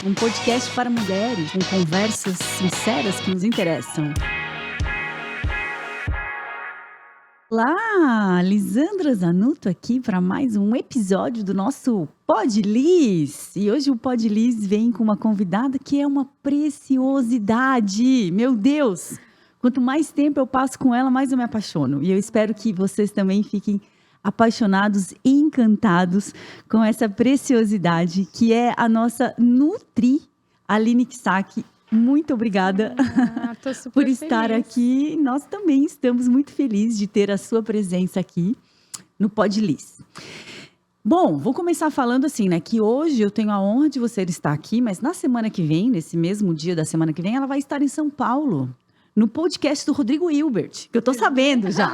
um podcast para mulheres com conversas sinceras que nos interessam. Olá, Lisandra Zanuto aqui para mais um episódio do nosso Pod Liz. E hoje o Pod Liz vem com uma convidada que é uma preciosidade. Meu Deus! Quanto mais tempo eu passo com ela, mais eu me apaixono. E eu espero que vocês também fiquem apaixonados e encantados com essa preciosidade que é a nossa Nutri, Aline Kisaki. Muito obrigada por estar aqui. Nós também estamos muito felizes de ter a sua presença aqui no Pod Liz. Bom, vou começar falando assim, né, que hoje eu tenho a honra de você estar aqui, mas na semana que vem, nesse mesmo dia da semana que vem, ela vai estar em São Paulo, no podcast do Rodrigo Hilbert, que eu tô sabendo já.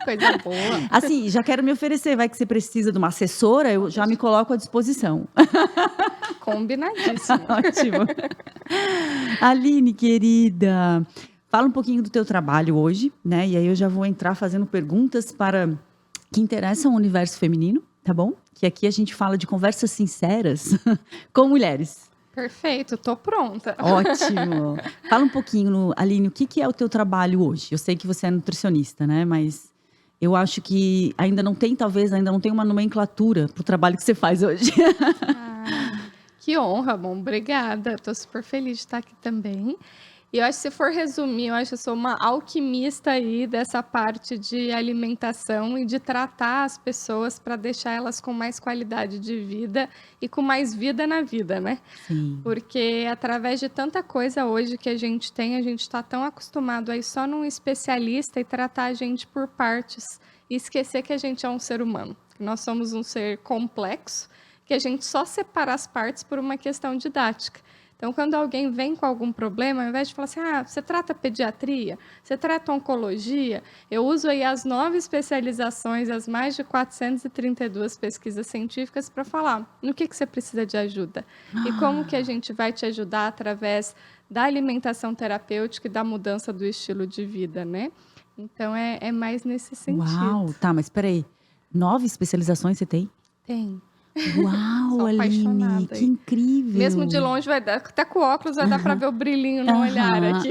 Coisa boa. Assim, já quero me oferecer, vai que você precisa de uma assessora, eu já me coloco à disposição. Combinadíssimo. Ótimo. Aline, querida, fala um pouquinho do teu trabalho hoje, né? E aí eu já vou entrar fazendo perguntas que interessam o universo feminino, tá bom? Que aqui a gente fala de conversas sinceras com mulheres. Perfeito, tô pronta. Ótimo. Fala um pouquinho, Aline, o que é o teu trabalho hoje? Eu sei que você é nutricionista, né? Mas eu acho que ainda não tem uma nomenclatura para o trabalho que você faz hoje. Que honra, bom, obrigada. Tô super feliz de estar aqui também. E eu acho que se for resumir, eu acho que eu sou uma alquimista aí dessa parte de alimentação e de tratar as pessoas para deixar elas com mais qualidade de vida e com mais vida na vida, né? Sim. Porque através de tanta coisa hoje que a gente está tão acostumado a ir só num especialista e tratar a gente por partes e esquecer que a gente é um ser humano, que nós somos um ser complexo, que a gente só separa as partes por uma questão didática. Então, quando alguém vem com algum problema, ao invés de falar assim, você trata pediatria, você trata oncologia, eu uso aí as 9 especializações, as mais de 432 pesquisas científicas para falar no que você precisa de ajuda e como que a gente vai te ajudar através da alimentação terapêutica e da mudança do estilo de vida, né? Então, é mais nesse sentido. Uau, tá, mas peraí, 9 especializações você tem? Tem. Uau, Aline, que incrível. Mesmo de longe, vai dar, até com óculos vai dar para ver o brilhinho no olhar aqui.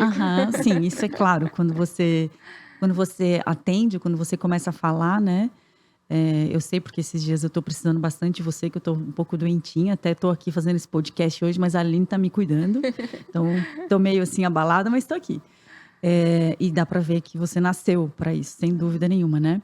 Sim, isso é claro. Quando você atende, quando você começa a falar, né? Eu sei porque esses dias eu tô precisando bastante de você, que eu tô um pouco doentinha. Até tô aqui fazendo esse podcast hoje, mas a Aline tá me cuidando. Então, tô meio assim abalada, mas tô aqui. E dá para ver que você nasceu para isso, sem dúvida nenhuma, né?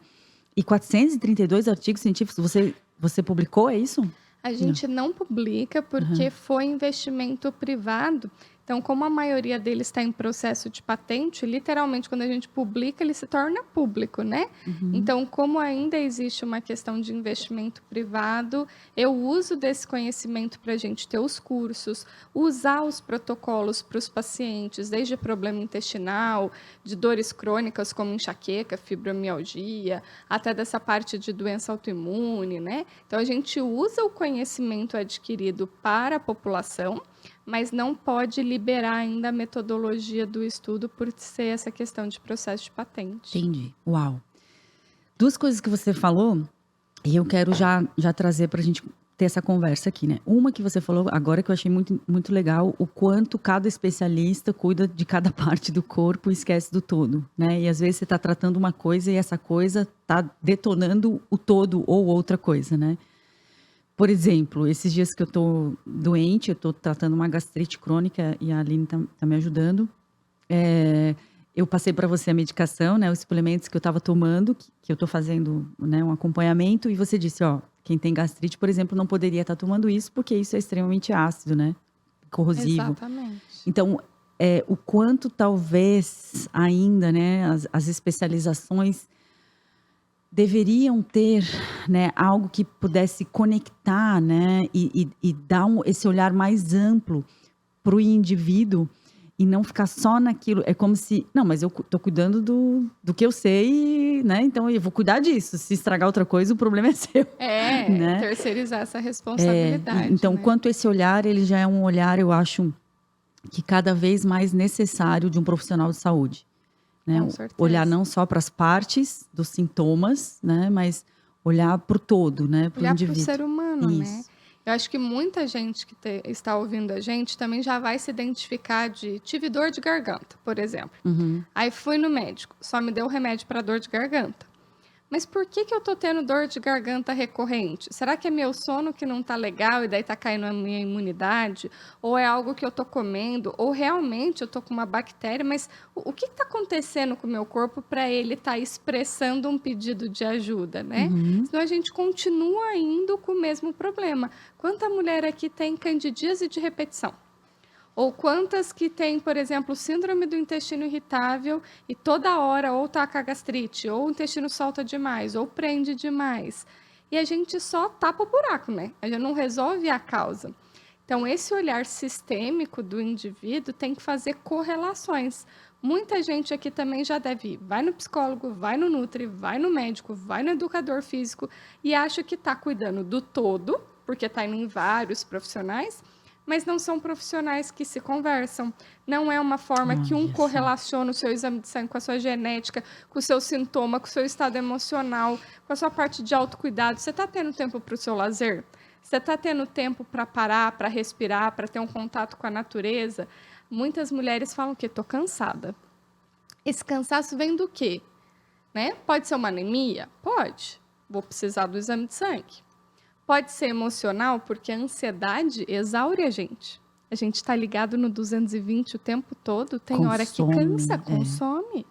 E 432 artigos científicos, você publicou, é isso? A gente não publica porque foi investimento privado. Então, como a maioria deles está em processo de patente, literalmente, quando a gente publica, ele se torna público, né? Então, como ainda existe uma questão de investimento privado, eu uso desse conhecimento para a gente ter os cursos, usar os protocolos para os pacientes, desde problema intestinal, de dores crônicas como enxaqueca, fibromialgia, até dessa parte de doença autoimune, né? Então, a gente usa o conhecimento adquirido para a população, mas não pode liberar ainda a metodologia do estudo por ser essa questão de processo de patente. Entendi. Uau. 2 coisas que você falou, e eu quero já trazer para a gente ter essa conversa aqui, né? Uma que você falou agora que eu achei muito, muito legal, o quanto cada especialista cuida de cada parte do corpo e esquece do todo, né? E às vezes você está tratando uma coisa e essa coisa está detonando o todo ou outra coisa, né? Por exemplo, esses dias que eu tô doente, eu tô tratando uma gastrite crônica e a Aline tá me ajudando. Eu passei para você a medicação, né, os suplementos que eu estava tomando, que eu tô fazendo, né, um acompanhamento, e você disse, quem tem gastrite, por exemplo, não poderia estar tomando isso, porque isso é extremamente ácido, né, corrosivo. Exatamente. Então, o quanto talvez ainda, né, as especializações deveriam ter, né, algo que pudesse conectar, né, e dar esse olhar mais amplo para o indivíduo e não ficar só naquilo. É como se, não, mas eu tô cuidando do que eu sei, né, então eu vou cuidar disso. Se estragar outra coisa, o problema é seu. Né? Terceirizar essa responsabilidade. Então, né? quanto esse olhar, ele já é um olhar, eu acho, que cada vez mais necessário de um profissional de saúde. Né? Com certeza. Olhar não só para as partes dos sintomas, né? Mas olhar para o todo, né? Para o indivíduo. Olhar para o ser humano, Isso. né? Eu acho que muita gente que está ouvindo a gente também já vai se identificar de tive dor de garganta, por exemplo. Aí fui no médico, só me deu remédio para dor de garganta. Mas por que eu tô tendo dor de garganta recorrente? Será que é meu sono que não tá legal e daí tá caindo a minha imunidade? Ou é algo que eu tô comendo? Ou realmente eu tô com uma bactéria? Mas o que tá acontecendo com o meu corpo para ele estar expressando um pedido de ajuda, né? Senão a gente continua indo com o mesmo problema. Quanta mulher aqui tem candidíase de repetição? Ou quantas que tem, por exemplo, síndrome do intestino irritável e toda hora ou tá com a gastrite, ou o intestino solta demais, ou prende demais. E a gente só tapa o buraco, né? A gente não resolve a causa. Então, esse olhar sistêmico do indivíduo tem que fazer correlações. Muita gente aqui também já deve ir. Vai no psicólogo, vai no nutri, vai no médico, vai no educador físico e acha que está cuidando do todo, porque está indo em vários profissionais, mas não são profissionais que se conversam. Não é uma forma que um correlaciona o seu exame de sangue com a sua genética, com o seu sintoma, com o seu estado emocional, com a sua parte de autocuidado. Você está tendo tempo para o seu lazer? Você está tendo tempo para parar, para respirar, para ter um contato com a natureza? Muitas mulheres falam que estou cansada. Esse cansaço vem do quê? Né? Pode ser uma anemia? Pode. Vou precisar do exame de sangue. Pode ser emocional, porque a ansiedade exaure a gente. A gente está ligado no 220 o tempo todo, tem hora que cansa, consome.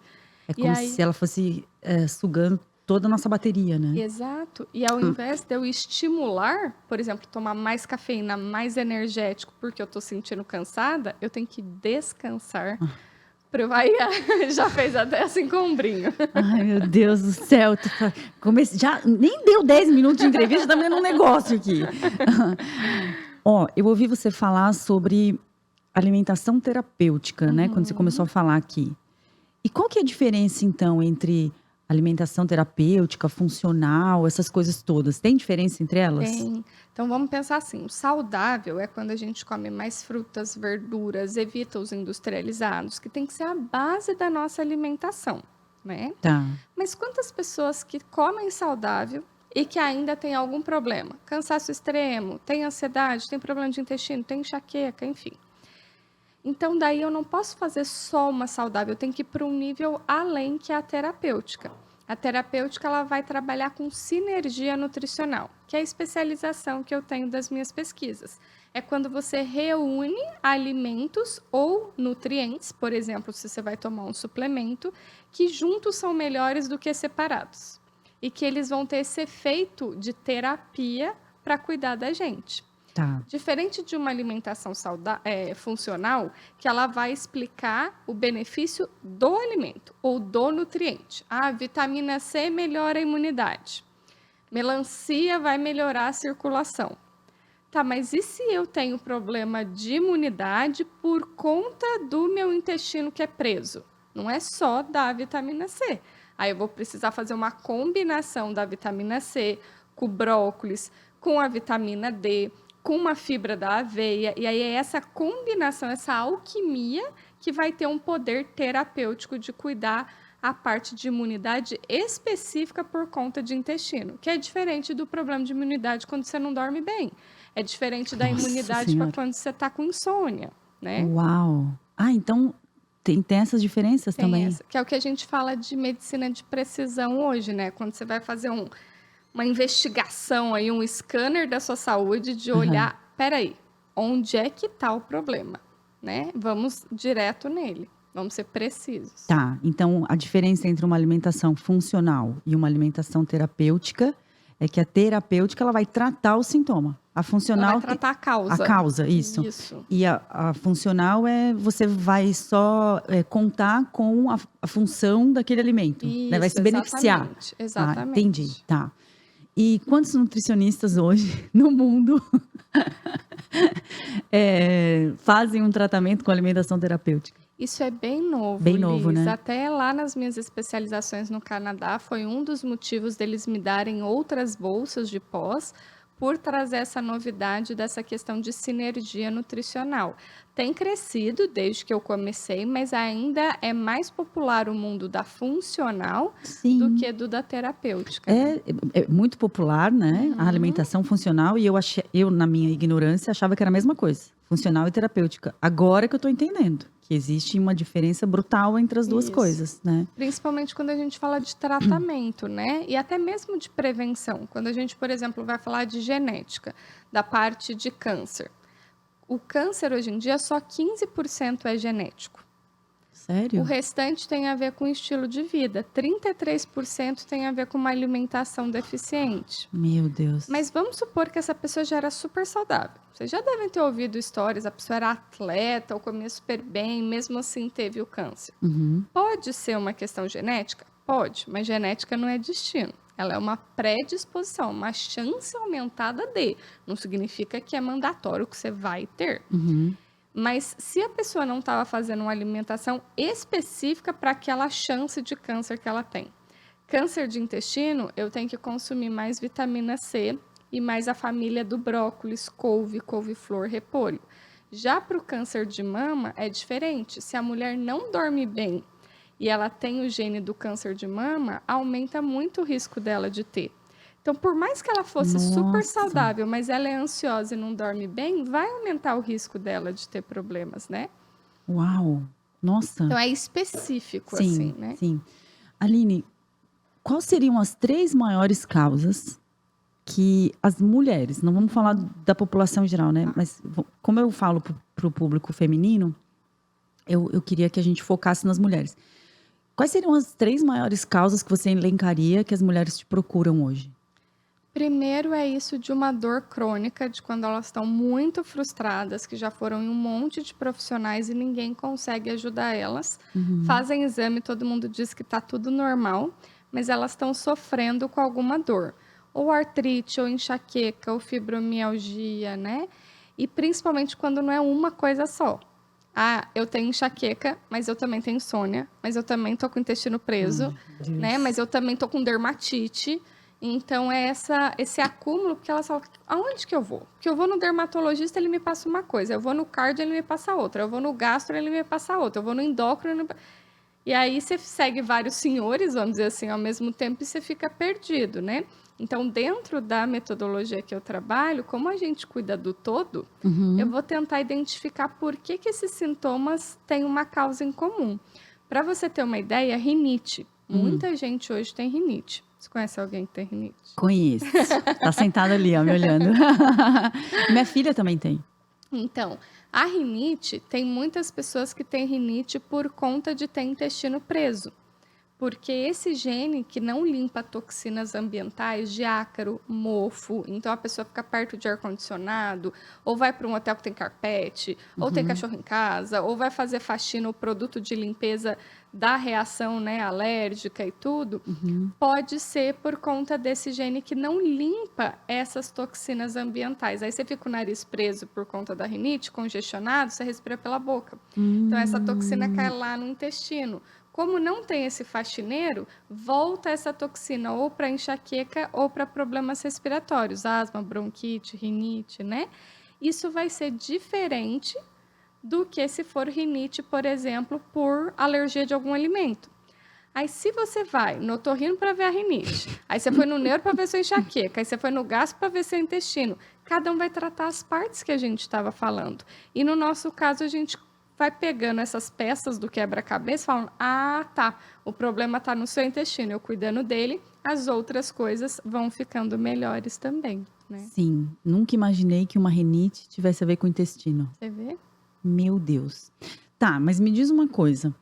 É como se ela fosse sugando toda a nossa bateria, né? Exato. E ao invés de eu estimular, por exemplo, tomar mais cafeína, mais energético, porque eu estou sentindo cansada, eu tenho que descansar. Aí já fez até assim com ombrinho. Ai, meu Deus do céu. Já nem deu 10 minutos de entrevista, tá vendo um negócio aqui. Ó, eu ouvi você falar sobre alimentação terapêutica, né? Quando você começou a falar aqui. E qual que é a diferença, então, entre alimentação terapêutica, funcional, essas coisas todas? Tem diferença entre elas? Tem. Então, vamos pensar assim, o saudável é quando a gente come mais frutas, verduras, evita os industrializados, que tem que ser a base da nossa alimentação, né? Tá. Mas quantas pessoas que comem saudável e que ainda tem algum problema? Cansaço extremo, tem ansiedade, tem problema de intestino, tem enxaqueca, enfim. Então, daí eu não posso fazer só uma saudável, eu tenho que ir para um nível além que a terapêutica. A terapêutica ela vai trabalhar com sinergia nutricional, que é a especialização que eu tenho das minhas pesquisas. É quando você reúne alimentos ou nutrientes, por exemplo, se você vai tomar um suplemento, que juntos são melhores do que separados. E que eles vão ter esse efeito de terapia para cuidar da gente. Tá. Diferente de uma alimentação funcional, que ela vai explicar o benefício do alimento ou do nutriente. A vitamina C melhora a imunidade. Melancia vai melhorar a circulação. Tá, mas e se eu tenho problema de imunidade por conta do meu intestino que é preso? Não é só da vitamina C. Aí eu vou precisar fazer uma combinação da vitamina C com brócolis, com a vitamina D, com uma fibra da aveia, e aí é essa combinação, essa alquimia que vai ter um poder terapêutico de cuidar a parte de imunidade específica por conta de intestino, que é diferente do problema de imunidade quando você não dorme bem, é diferente da imunidade para quando você está com insônia, né? Uau! Ah, então tem essas diferenças também? Essa, que é o que a gente fala de medicina de precisão hoje, né? Quando você vai fazer uma investigação aí, um scanner da sua saúde, de olhar, peraí, onde é que está o problema, né? Vamos direto nele, vamos ser precisos. Tá, então a diferença entre uma alimentação funcional e uma alimentação terapêutica é que a terapêutica ela vai tratar o sintoma. A funcional ela vai tratar a causa. A causa, isso. E a funcional você vai só contar com a função daquele alimento, isso, né? Vai se beneficiar. Exatamente. Ah, entendi, tá. E quantos nutricionistas hoje no mundo fazem um tratamento com alimentação terapêutica? Isso é bem novo, Bem novo, Liz. né? Até lá nas minhas especializações no Canadá, foi um dos motivos deles me darem outras bolsas de pós, por trazer essa novidade dessa questão de sinergia nutricional. Tem crescido desde que eu comecei, mas ainda é mais popular o mundo da funcional do Sim. que do da terapêutica, né? É muito popular, né? A alimentação funcional. E eu, na minha ignorância, achava que era a mesma coisa. Funcional e terapêutica. Agora que eu tô entendendo que existe uma diferença brutal entre as duas Isso. coisas, né? Principalmente quando a gente fala de tratamento, né? E até mesmo de prevenção. Quando a gente, por exemplo, vai falar de genética, da parte de câncer. O câncer, hoje em dia, só 15% é genético. Sério? O restante tem a ver com estilo de vida. 33% tem a ver com uma alimentação deficiente. Meu Deus. Mas vamos supor que essa pessoa já era super saudável. Vocês já devem ter ouvido histórias, a pessoa era atleta ou comia super bem, mesmo assim teve o câncer. Uhum. Pode ser uma questão genética? Pode, mas genética não é destino. Ela é uma predisposição, uma chance aumentada de. Não significa que é mandatório que você vai ter. Uhum. Mas se a pessoa não estava fazendo uma alimentação específica para aquela chance de câncer que ela tem. Câncer de intestino, eu tenho que consumir mais vitamina C e mais a família do brócolis, couve, couve-flor, repolho. Já para o câncer de mama é diferente. Se a mulher não dorme bem e ela tem o gene do câncer de mama, aumenta muito o risco dela de ter. Então, por mais que ela fosse super Nossa. saudável, mas ela é ansiosa e não dorme bem, vai aumentar o risco dela de ter problemas, né? Uau. Nossa. Então, é específico, Sim, assim, né? sim. Aline, quais seriam as 3 maiores causas que as mulheres, não vamos falar da população em geral, né? Mas como eu falo para o público feminino, eu queria que a gente focasse nas mulheres. Quais seriam as 3 maiores causas que você elencaria que as mulheres te procuram hoje? Primeiro é isso de uma dor crônica, de quando elas estão muito frustradas, que já foram em um monte de profissionais e ninguém consegue ajudar elas. Fazem exame, todo mundo diz que está tudo normal, mas elas estão sofrendo com alguma dor. Ou artrite, ou enxaqueca, ou fibromialgia, né? E principalmente quando não é uma coisa só. Ah, eu tenho enxaqueca, mas eu também tenho insônia, mas eu também tô com o intestino preso, né? Mas eu também tô com dermatite. Então, é esse acúmulo, porque elas falam, aonde que eu vou? Porque eu vou no dermatologista, ele me passa uma coisa. Eu vou no cardio, ele me passa outra. Eu vou no gastro, ele me passa outra. Eu vou no endócrino, E aí, você segue vários senhores, vamos dizer assim, ao mesmo tempo, e você fica perdido, né? Então, dentro da metodologia que eu trabalho, como a gente cuida do todo, eu vou tentar identificar por que esses sintomas têm uma causa em comum. Para você ter uma ideia, rinite. Muita gente hoje tem rinite. Você conhece alguém que tem rinite? Conheço. Tá sentada ali, ó, me olhando. Minha filha também tem. Então, a rinite, tem muitas pessoas que têm rinite por conta de ter intestino preso. Porque esse gene que não limpa toxinas ambientais, de ácaro, mofo, então a pessoa fica perto de ar-condicionado, ou vai para um hotel que tem carpete, ou tem cachorro em casa, ou vai fazer faxina ou produto de limpeza da reação, né, alérgica e tudo, pode ser por conta desse gene que não limpa essas toxinas ambientais. Aí você fica com o nariz preso por conta da rinite, congestionado, você respira pela boca. Então essa toxina cai lá no intestino. Como não tem esse faxineiro, volta essa toxina ou para enxaqueca ou para problemas respiratórios, asma, bronquite, rinite, né? Isso vai ser diferente do que se for rinite, por exemplo, por alergia de algum alimento. Aí, se você vai no otorrino para ver a rinite, aí você foi no neuro para ver sua enxaqueca, aí você foi no gastro para ver seu intestino, cada um vai tratar as partes que a gente estava falando. E no nosso caso, a gente vai pegando essas peças do quebra-cabeça e falando, ah, tá, o problema está no seu intestino, eu cuidando dele, as outras coisas vão ficando melhores também, né? Sim, nunca imaginei que uma rinite tivesse a ver com o intestino. Você vê? Meu Deus. Tá, mas me diz uma coisa.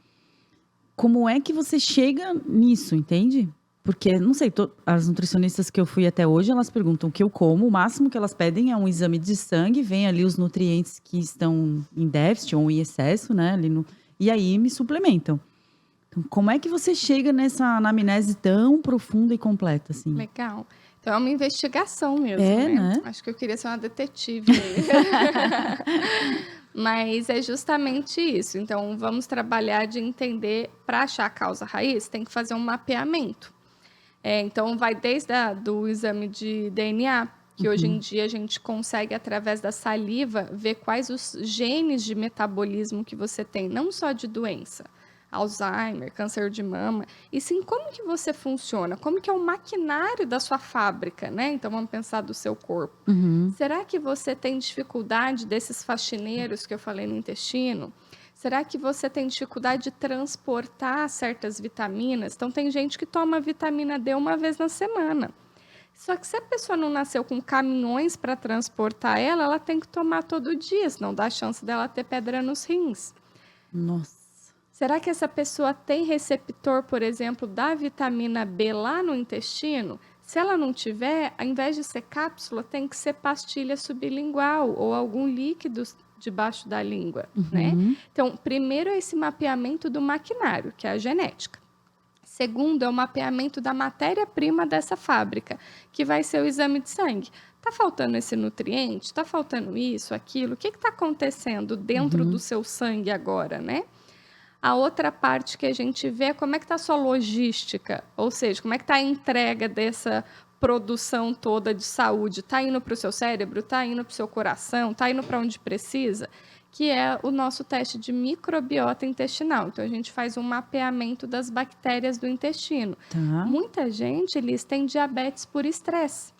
Como é que você chega nisso, entende? Porque, não sei, as nutricionistas que eu fui até hoje, elas perguntam o que eu como, o máximo que elas pedem é um exame de sangue, vem ali os nutrientes que estão em déficit ou em excesso, né? E aí me suplementam. Então, como é que você chega nessa anamnese tão profunda e completa, assim? Legal. Então, é uma investigação mesmo, né? Acho que eu queria ser uma detetive. Mas é justamente isso. Então, vamos trabalhar de entender, para achar a causa raiz, tem que fazer um mapeamento. Então, vai desde do exame de DNA, que hoje em dia a gente consegue, através da saliva, ver quais os genes de metabolismo que você tem, não só de doença, Alzheimer, câncer de mama, e sim como que você funciona, como que é o maquinário da sua fábrica, né? Então vamos pensar do seu corpo. Será que você tem dificuldade desses faxineiros que eu falei no intestino? Será que você tem dificuldade de transportar certas vitaminas? Então tem gente que toma vitamina D uma vez na semana. Só que se a pessoa não nasceu com caminhões para transportar ela, ela tem que tomar todo dia, senão dá a chance dela ter pedra nos rins. Nossa. Será que essa pessoa tem receptor, por exemplo, da vitamina B lá no intestino? Se ela não tiver, ao invés de ser cápsula, tem que ser pastilha sublingual ou algum líquido debaixo da língua, né? Então, primeiro é esse mapeamento do maquinário, que é a genética. Segundo, é o mapeamento da matéria-prima dessa fábrica, que vai ser o exame de sangue. Está faltando esse nutriente? Está faltando isso, aquilo? O que está acontecendo dentro do seu sangue agora, né? A outra parte que a gente vê é como é que está a sua logística, ou seja, como é que está a entrega dessa produção toda de saúde. Está indo para o seu cérebro? Está indo para o seu coração? Está indo para onde precisa? Que é o nosso teste de microbiota intestinal. Então, a gente faz um mapeamento das bactérias do intestino. Tá. Muita gente, eles têm diabetes por estresse.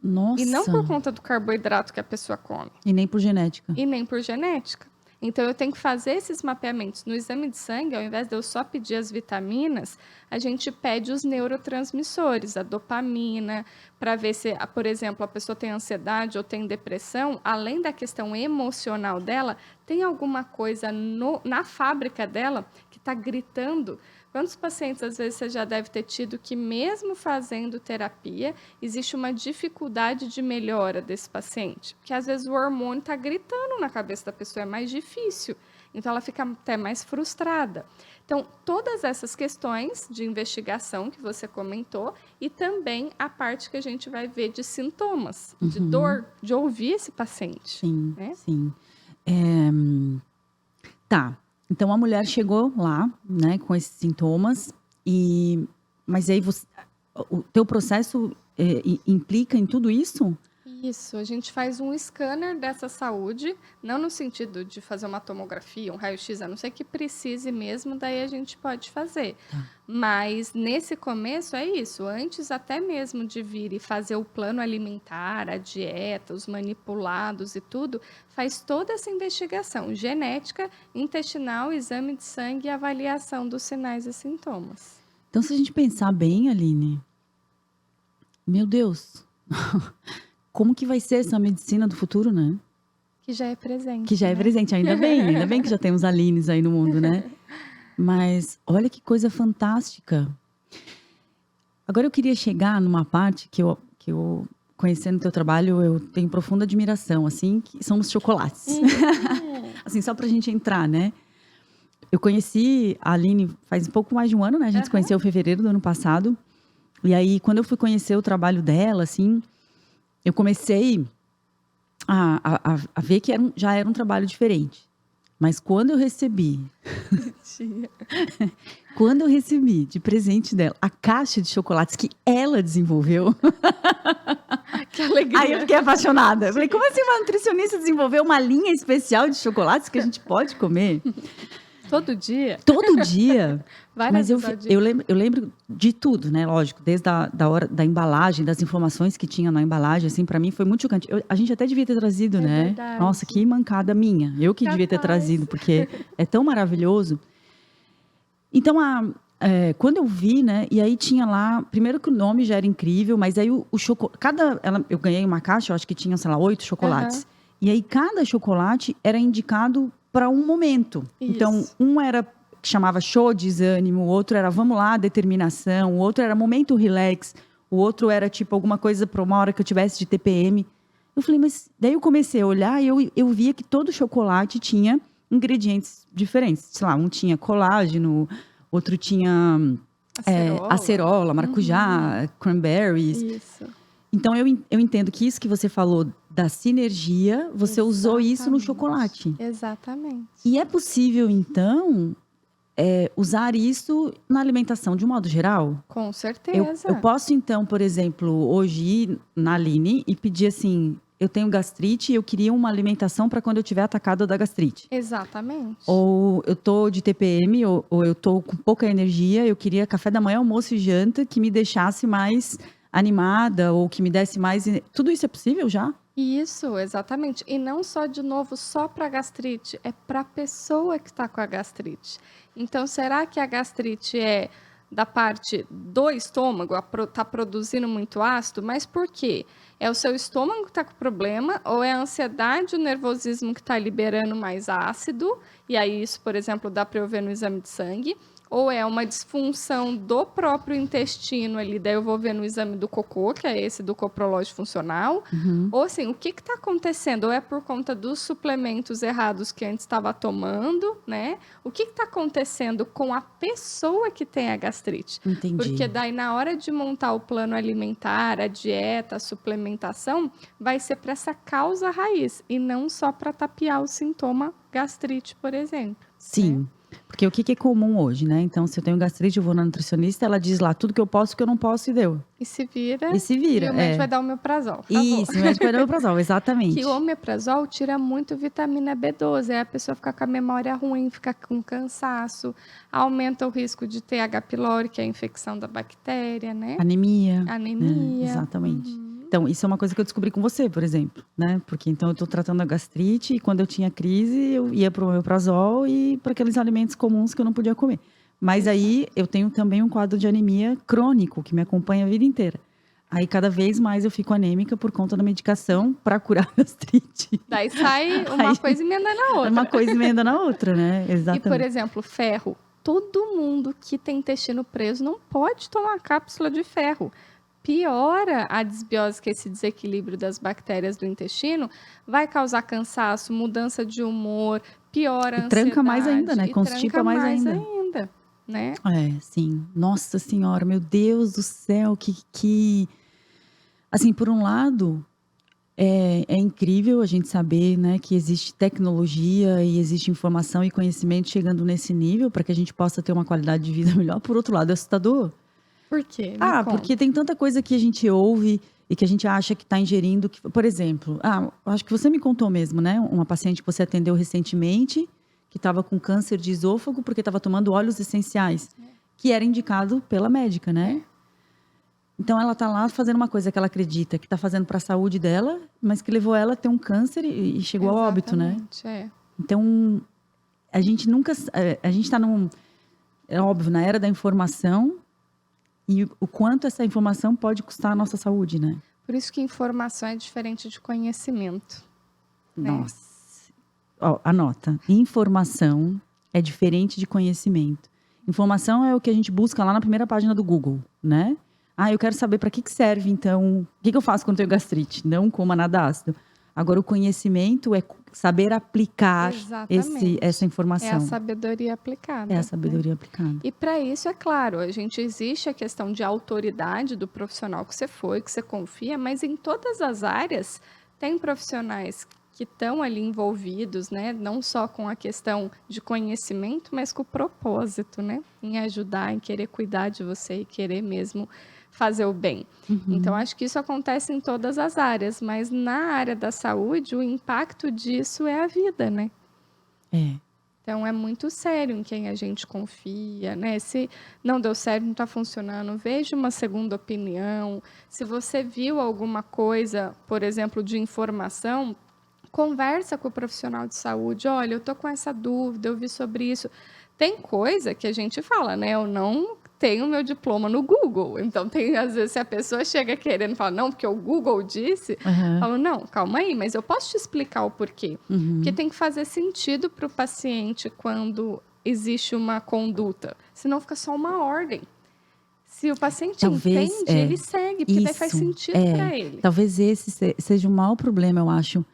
Nossa. E não por conta do carboidrato que a pessoa come. E nem por genética. E nem por genética. Então, eu tenho que fazer esses mapeamentos. No exame de sangue, ao invés de eu só pedir as vitaminas, a gente pede os neurotransmissores, a dopamina, para ver se, por exemplo, a pessoa tem ansiedade ou tem depressão, além da questão emocional dela, tem alguma coisa na fábrica dela que está gritando. Quantos pacientes, às vezes, você já deve ter tido que, mesmo fazendo terapia, existe uma dificuldade de melhora desse paciente? Porque, às vezes, o hormônio está gritando na cabeça da pessoa, é mais difícil. Então, ela fica até mais frustrada. Então, todas essas questões de investigação que você comentou e também a parte que a gente vai ver de sintomas, de dor, de ouvir esse paciente. Sim, né? sim. Tá. Então, a mulher chegou lá, né, com esses sintomas, mas aí o teu processo implica em tudo isso? Isso, a gente faz um scanner dessa saúde, não no sentido de fazer uma tomografia, um raio-x, a não ser que precise mesmo, daí a gente pode fazer. Mas nesse começo é isso, antes até mesmo de vir e fazer o plano alimentar, a dieta, os manipulados e tudo, faz toda essa investigação genética, intestinal, exame de sangue e avaliação dos sinais e sintomas. Então, se a gente pensar bem, Aline, meu Deus, como que vai ser essa medicina do futuro, né? Que já é presente. Que já é presente, ainda bem que já temos Alines aí no mundo, né? Mas olha que coisa fantástica. Agora eu queria chegar numa parte que eu conhecendo o teu trabalho, eu tenho profunda admiração, assim, que são os chocolates. Assim, só pra gente entrar, né? Eu conheci a Aline faz um pouco mais de um ano, né? A gente se conheceu em fevereiro do ano passado. E aí, quando eu fui conhecer o trabalho dela, assim, eu comecei a ver que já era um trabalho diferente. Mas quando eu recebi de presente dela a caixa de chocolates que ela desenvolveu, que alegria. Aí eu fiquei apaixonada. Eu falei, como assim uma nutricionista desenvolveu uma linha especial de chocolates que a gente pode comer? Todo dia? Todo dia. Várias Mas eu lembro de tudo, né? Lógico, desde da hora da embalagem, das informações que tinha na embalagem, assim, pra mim foi muito chocante. A gente até devia ter trazido, né? Verdade. Nossa, que mancada minha. Eu que devia ter trazido, porque é tão maravilhoso. Então, quando eu vi, né? E aí tinha lá, primeiro que o nome já era incrível, mas aí o chocolate, eu ganhei uma caixa, eu acho que tinha, sei lá, 8 chocolates. E aí cada chocolate era indicado para um momento. Isso. Então, um era que chamava show, desânimo, o outro era vamos lá, determinação, o outro era momento relax, o outro era tipo alguma coisa para uma hora que eu tivesse de TPM. Eu falei, mas daí eu comecei a olhar e eu via que todo chocolate tinha ingredientes diferentes. Sei lá, um tinha colágeno, outro tinha acerola, maracujá, cranberries. Isso. Então, eu entendo que isso que você falou da sinergia, você usou isso no chocolate. Exatamente. E é possível, então, usar isso na alimentação de um modo geral? Com certeza. Eu posso, então, por exemplo, hoje ir na Aline e pedir assim: eu tenho gastrite e eu queria uma alimentação para quando eu tiver atacado da gastrite. Exatamente. Ou eu tô de TPM, ou eu tô com pouca energia, eu queria café da manhã, almoço e janta que me deixasse mais animada ou que me desse mais. Tudo isso é possível já? Isso, exatamente. E não só, de novo, só para gastrite, é para a pessoa que está com a gastrite. Então, será que a gastrite é da parte do estômago, está produzindo muito ácido? Mas por quê? É o seu estômago que está com problema, ou é a ansiedade, o nervosismo que está liberando mais ácido? E aí, isso, por exemplo, dá para eu ver no exame de sangue. Ou é uma disfunção do próprio intestino ali, daí eu vou ver no exame do cocô, que é esse do coprológico funcional. Ou assim, o que está acontecendo? Ou é por conta dos suplementos errados que antes estava tomando, né? O que está acontecendo com a pessoa que tem a gastrite? Entendi. Porque daí, na hora de montar o plano alimentar, a dieta, a suplementação, vai ser para essa causa raiz, e não só para tapear o sintoma gastrite, por exemplo. Sim. Porque o que é comum hoje, né? Então, se eu tenho gastrite, eu vou na nutricionista, ela diz lá tudo que eu posso e que eu não posso e deu. E se vira. E se vira, E o médico vai dar o omeprazol. Isso, o médico vai dar o omeprazol, exatamente. Que o omeprazol tira muito vitamina B12, aí a pessoa fica com a memória ruim, fica com cansaço, aumenta o risco de ter H. pylori, que é a infecção da bactéria, né? Anemia. Anemia. Exatamente. Então, isso é uma coisa que eu descobri com você, por exemplo, né? Porque então eu tô tratando a gastrite e quando eu tinha crise, eu ia pro omeprazol e para aqueles alimentos comuns que eu não podia comer. Mas aí eu tenho também um quadro de anemia crônico que me acompanha a vida inteira. Aí cada vez mais eu fico anêmica por conta da medicação para curar a gastrite. Daí sai uma coisa emenda na outra. Uma coisa emenda na outra, né? Exatamente. E, por exemplo, ferro. Todo mundo que tem intestino preso não pode tomar cápsula de ferro. Piora a desbiose, que é esse desequilíbrio das bactérias do intestino, vai causar cansaço, mudança de humor, piora a ansiedade. Tranca mais ainda, né? Constipa mais ainda, né? Sim. Nossa Senhora, meu Deus do céu, que... Assim, por um lado, é incrível a gente saber, né, que existe tecnologia e existe informação e conhecimento chegando nesse nível para que a gente possa ter uma qualidade de vida melhor. Por outro lado, é assustador. Por quê? Porque tem tanta coisa que a gente ouve e que a gente acha que está ingerindo. Por exemplo, acho que você me contou mesmo, né? Uma paciente que você atendeu recentemente, que estava com câncer de esôfago porque estava tomando óleos essenciais, que era indicado pela médica, né? Então, ela está lá fazendo uma coisa que ela acredita que está fazendo para a saúde dela, mas que levou ela a ter um câncer e chegou ao óbito, né? Então, a gente nunca... A gente está é óbvio, na era da informação... E o quanto essa informação pode custar a nossa saúde, né? Por isso que informação é diferente de conhecimento. Nossa. Anota. Informação é diferente de conhecimento. Informação é o que a gente busca lá na primeira página do Google, né? Eu quero saber para que serve, então... O que eu faço quando tenho gastrite? Não coma nada ácido. Agora, o conhecimento é saber aplicar essa informação. É a sabedoria aplicada. É a sabedoria aplicada. E para isso, é claro, existe a questão de autoridade do profissional que você foi, que você confia, mas em todas as áreas tem profissionais que estão ali envolvidos, né? Não só com a questão de conhecimento, mas com o propósito, né? Em ajudar, em querer cuidar de você e querer mesmo fazer o bem. Então, acho que isso acontece em todas as áreas, mas na área da saúde, o impacto disso é a vida, né? Então, é muito sério em quem a gente confia, né? Se não deu certo, não está funcionando, veja uma segunda opinião. Se você viu alguma coisa, por exemplo, de informação, conversa com o profissional de saúde. Olha, eu estou com essa dúvida, eu vi sobre isso. Tem coisa que a gente fala, né? Eu não tenho meu diploma no Google. Então, às vezes, se a pessoa chega querendo falar, não, porque o Google disse, eu falo, não, calma aí, mas eu posso te explicar o porquê. Porque tem que fazer sentido para o paciente quando existe uma conduta. Senão fica só uma ordem. Se o paciente entende, ele segue, porque daí faz sentido para ele. Talvez esse seja o maior problema, eu acho,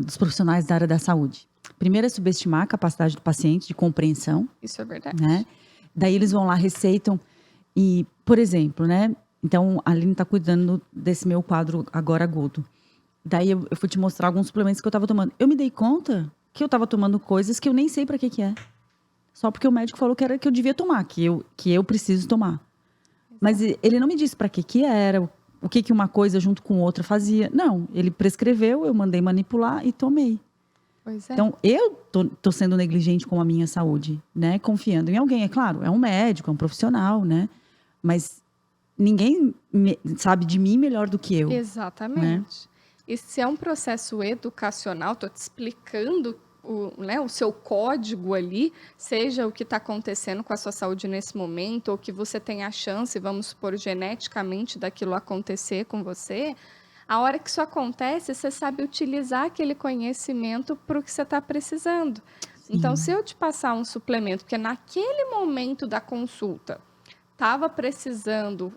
dos profissionais da área da saúde. Primeiro é subestimar a capacidade do paciente de compreensão. Isso é verdade. Né? Daí eles vão lá, receitam e, por exemplo, né? Então, a Aline está cuidando desse meu quadro agora agudo. Daí eu fui te mostrar alguns suplementos que eu estava tomando. Eu me dei conta que eu estava tomando coisas que eu nem sei para que é. só porque o médico falou que eu devia tomar, que eu preciso tomar. Mas ele não me disse para que era, o que uma coisa junto com outra fazia. Não, ele prescreveu, eu mandei manipular e tomei. Pois é. Então, eu tô sendo negligente com a minha saúde, né? Confiando em alguém, é claro, é um médico, é um profissional, né? Mas ninguém sabe de mim melhor do que eu. Exatamente. Né? E se é um processo educacional, tô te explicando o seu código ali, seja o que está acontecendo com a sua saúde nesse momento, ou que você tem a chance, vamos supor, geneticamente daquilo acontecer com você, a hora que isso acontece, você sabe utilizar aquele conhecimento para o que você está precisando. Sim. Então, se eu te passar um suplemento, porque naquele momento da consulta, estava precisando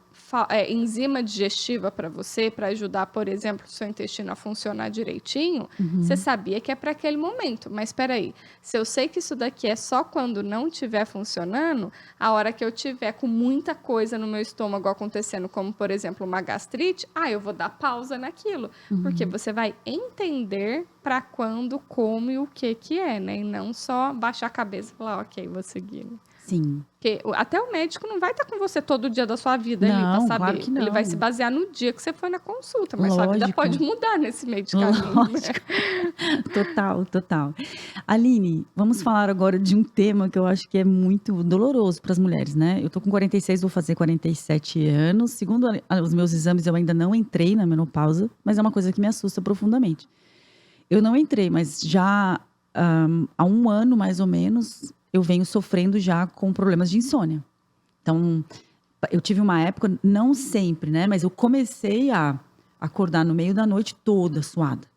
enzima digestiva para você, para ajudar, por exemplo, o seu intestino a funcionar direitinho, você sabia que é para aquele momento. Mas espera aí, se eu sei que isso daqui é só quando não estiver funcionando, a hora que eu tiver com muita coisa no meu estômago acontecendo, como, por exemplo, uma gastrite, eu vou dar pausa naquilo. Porque você vai entender para quando, como e o que é, né? E não só baixar a cabeça e falar, ok, vou seguir. Sim. Porque até o médico não vai estar com você todo dia da sua vida ali, para saber. Claro que não. Ele vai se basear no dia que você foi na consulta, mas sua vida pode mudar nesse meio de caminho. Lógico. Né? Total. Aline, vamos falar agora de um tema que eu acho que é muito doloroso para as mulheres, né? Eu tô com 46, vou fazer 47 anos. Segundo os meus exames, eu ainda não entrei na menopausa, mas é uma coisa que me assusta profundamente. Eu não entrei, mas já há um ano, mais ou menos, eu venho sofrendo já com problemas de insônia. Então, eu tive uma época, não sempre, né? Mas eu comecei a acordar no meio da noite toda suada.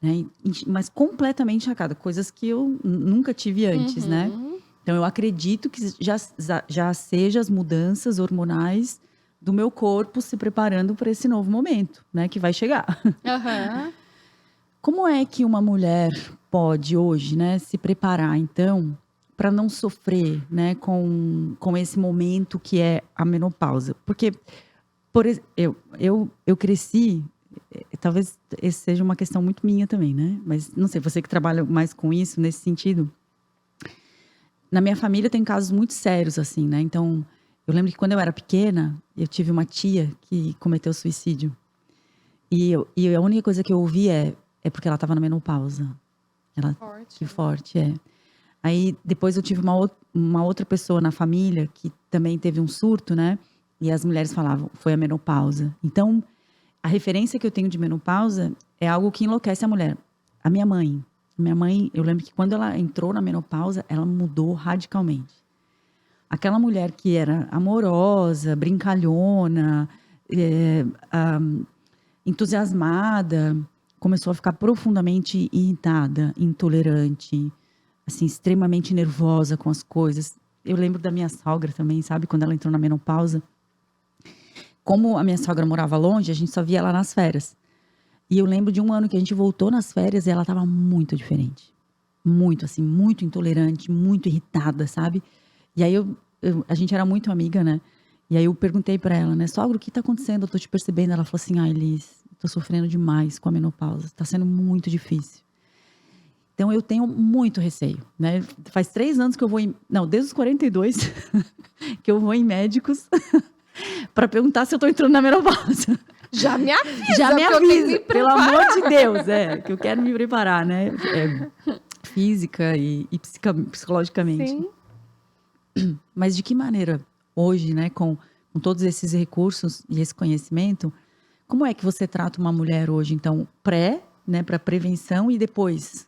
Né? Mas completamente encharcada. Coisas que eu nunca tive antes, né? Então, eu acredito que já seja as mudanças hormonais do meu corpo se preparando para esse novo momento, né? Que vai chegar. Como é que uma mulher pode hoje, né? Se preparar, então, para não sofrer, né, com esse momento que é a menopausa? Porque eu cresci, talvez essa seja uma questão muito minha também, né? Mas não sei, você que trabalha mais com isso, nesse sentido. Na minha família tem casos muito sérios, assim, né? Então, eu lembro que quando eu era pequena, eu tive uma tia que cometeu suicídio. E a única coisa que eu ouvi é porque ela estava na menopausa. Que forte, é. Aí, depois eu tive uma outra pessoa na família que também teve um surto, né? E as mulheres falavam, foi a menopausa. Então, a referência que eu tenho de menopausa é algo que enlouquece a mulher. A minha mãe, eu lembro que quando ela entrou na menopausa, ela mudou radicalmente. Aquela mulher que era amorosa, brincalhona, entusiasmada, começou a ficar profundamente irritada, intolerante, assim, extremamente nervosa com as coisas. Eu lembro da minha sogra também, sabe? Quando ela entrou na menopausa. Como a minha sogra morava longe, a gente só via ela nas férias. E eu lembro de um ano que a gente voltou nas férias e ela estava muito diferente. Muito, assim, muito intolerante, muito irritada, sabe? E aí a gente era muito amiga, né? E aí eu perguntei para ela, né? Sogra, o que tá acontecendo? Eu tô te percebendo. Ela falou assim, Elis, tô sofrendo demais com a menopausa. Tá sendo muito difícil. Então, eu tenho muito receio, né? Faz 3 anos que eu vou desde os 42, que eu vou em médicos para perguntar se eu tô entrando na menopausa. Já me avisa. Já me avisa, pelo amor de Deus, que eu quero me preparar, né? Física e psicologicamente. Sim. Mas de que maneira, hoje, né, com todos esses recursos e esse conhecimento, como é que você trata uma mulher hoje, então, né, para prevenção e depois?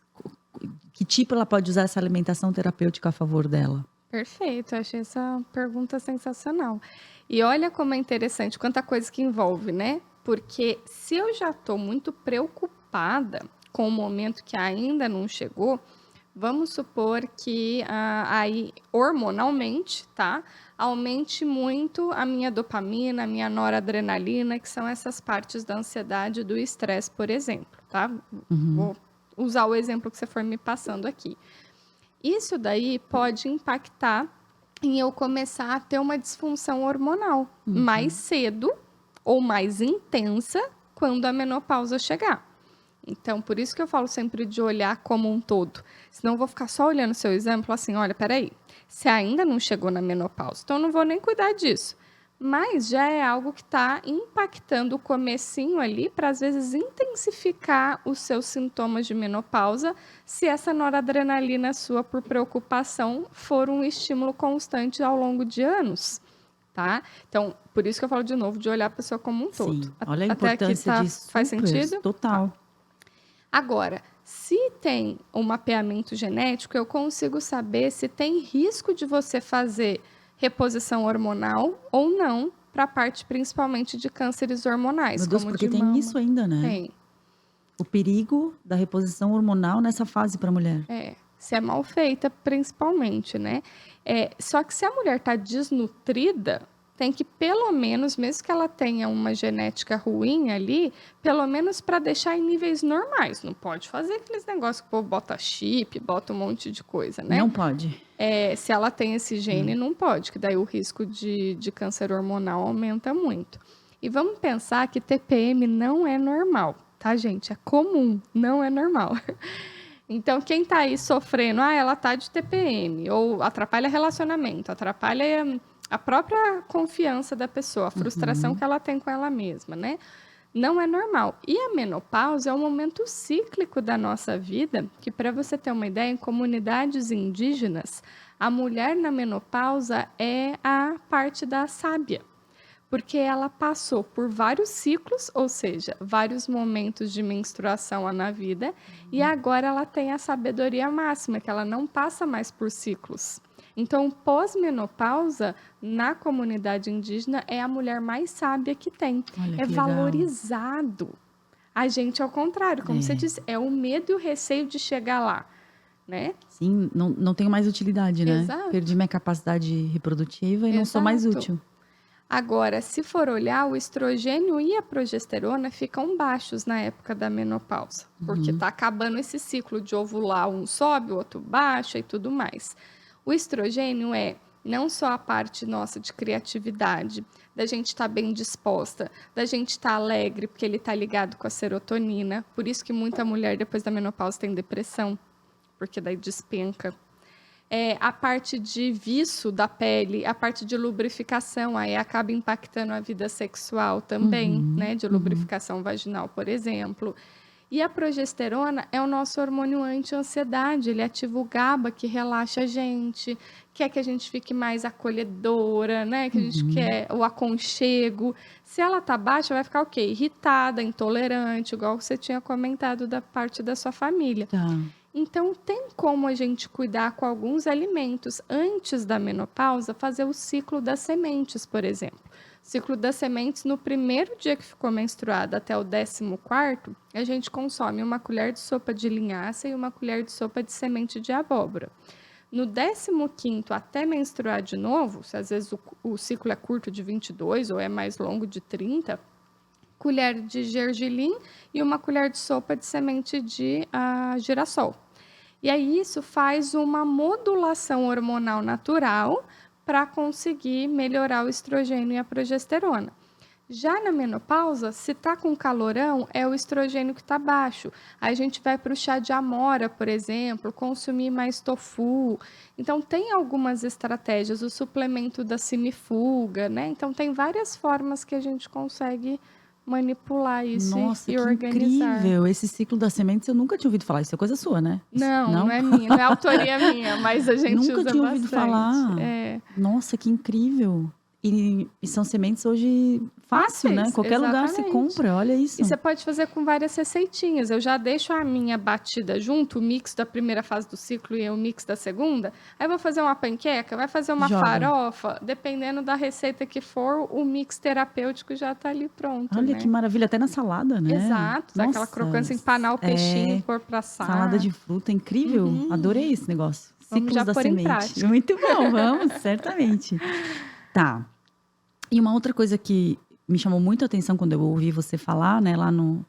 Que tipo ela pode usar essa alimentação terapêutica a favor dela? Perfeito, achei essa pergunta sensacional. E olha como é interessante, quanta coisa que envolve, né? Porque se eu já estou muito preocupada com o momento que ainda não chegou, vamos supor que aí hormonalmente, tá? Aumente muito a minha dopamina, a minha noradrenalina, que são essas partes da ansiedade e do estresse, por exemplo, tá? Vou usar o exemplo que você for me passando aqui. Isso daí pode impactar em eu começar a ter uma disfunção hormonal mais cedo ou mais intensa quando a menopausa chegar. Então, por isso que eu falo sempre de olhar como um todo. Senão eu vou ficar só olhando o seu exame e falar assim, olha, peraí, você ainda não chegou na menopausa, então eu não vou nem cuidar disso. Mas já é algo que está impactando o comecinho ali para, às vezes, intensificar os seus sintomas de menopausa, se essa noradrenalina sua, por preocupação, for um estímulo constante ao longo de anos, tá? Então, por isso que eu falo de novo, de olhar a pessoa como um todo. Sim, olha a Até aqui importância disso. faz sentido? Total. Agora, se tem um mapeamento genético, eu consigo saber se tem risco de você fazer reposição hormonal ou não, para a parte principalmente de cânceres hormonais, Meu Deus, como porque de tem mama. isso ainda, né? Tem. O perigo da reposição hormonal nessa fase para a mulher. Se é mal feita, principalmente, né? Só que se a mulher está desnutrida, tem que pelo menos, mesmo que ela tenha uma genética ruim ali, pelo menos para deixar em níveis normais. Não pode fazer aqueles negócios que o povo bota chip, bota um monte de coisa, né? Não pode. Se ela tem esse gene, não pode, que daí o risco de câncer hormonal aumenta muito. E vamos pensar que TPM não é normal, tá, gente? É comum, não é normal. Então, quem está aí sofrendo, ela está de TPM, ou atrapalha relacionamento, atrapalha a própria confiança da pessoa, a frustração que ela tem com ela mesma, né? Não é normal. E a menopausa é um momento cíclico da nossa vida, que, para você ter uma ideia, em comunidades indígenas, a mulher na menopausa é a parte da sábia, porque ela passou por vários ciclos, ou seja, vários momentos de menstruação na vida, e agora ela tem a sabedoria máxima, que ela não passa mais por ciclos. Então, pós-menopausa, na comunidade indígena, é a mulher mais sábia que tem. Olha, É que legal. valorizado. A gente, ao contrário, como você disse, é o medo e o receio de chegar lá, né? Sim, não tenho mais utilidade, né? Exato. Perdi minha capacidade reprodutiva e não sou mais Exato. útil. Agora, se for olhar, o estrogênio e a progesterona ficam baixos na época da menopausa, porque está acabando esse ciclo de ovular, um sobe, o outro baixa e tudo mais. O estrogênio é não só a parte nossa de criatividade, da gente estar bem disposta, da gente estar alegre, porque ele está ligado com a serotonina, por isso que muita mulher depois da menopausa tem depressão, porque daí despenca. A parte de viço da pele, a parte de lubrificação, aí acaba impactando a vida sexual também, né? De lubrificação vaginal, por exemplo. E a progesterona é o nosso hormônio anti-ansiedade, ele ativa o GABA, que relaxa a gente, quer que a gente fique mais acolhedora, né? Que a gente quer o aconchego. Se ela tá baixa, vai ficar o quê? Irritada, intolerante, igual você tinha comentado da parte da sua família. Tá. Então, tem como a gente cuidar com alguns alimentos antes da menopausa, fazer o ciclo das sementes, por exemplo. O ciclo das sementes, no primeiro dia que ficou menstruada até o 14º, a gente consome 1 colher de sopa de linhaça e 1 colher de sopa de semente de abóbora. No 15º, até menstruar de novo, se às vezes o ciclo é curto de 22 ou é mais longo de 30, colher de gergelim e 1 colher de sopa de semente de girassol. E aí isso faz uma modulação hormonal natural para conseguir melhorar o estrogênio e a progesterona. Já na menopausa, se está com calorão, é o estrogênio que está baixo. Aí a gente vai para o chá de amora, por exemplo, consumir mais tofu. Então, tem algumas estratégias, o suplemento da semifuga, né? Então, tem várias formas que a gente consegue manipular isso. Nossa, e que organizar. incrível. Esse ciclo das sementes eu nunca tinha ouvido falar. Isso é coisa sua, né? Não é minha, não é autoria minha, mas a gente Nunca usa tinha ouvido bastante. falar. Nossa, que incrível. E são sementes hoje fácil, né? Fáceis, Qualquer lugar se exatamente. compra, olha isso. E você pode fazer com várias receitinhas. Eu já deixo a minha batida junto, o mix da primeira fase do ciclo e o mix da segunda. Aí eu vou fazer uma panqueca, vai fazer uma Joga. farofa. Dependendo da receita que for, o mix terapêutico já está ali pronto. Olha né? que maravilha, até na salada, né? Exato, dá aquela Nossa, crocância, empanar o peixinho, pôr pra assar. Salada de fruta, incrível. Adorei esse negócio. Vamos Ciclos já da pôr em semente. prática. Muito bom, vamos, certamente. Tá. E uma outra coisa que me chamou muito a atenção quando eu ouvi você falar, né, lá no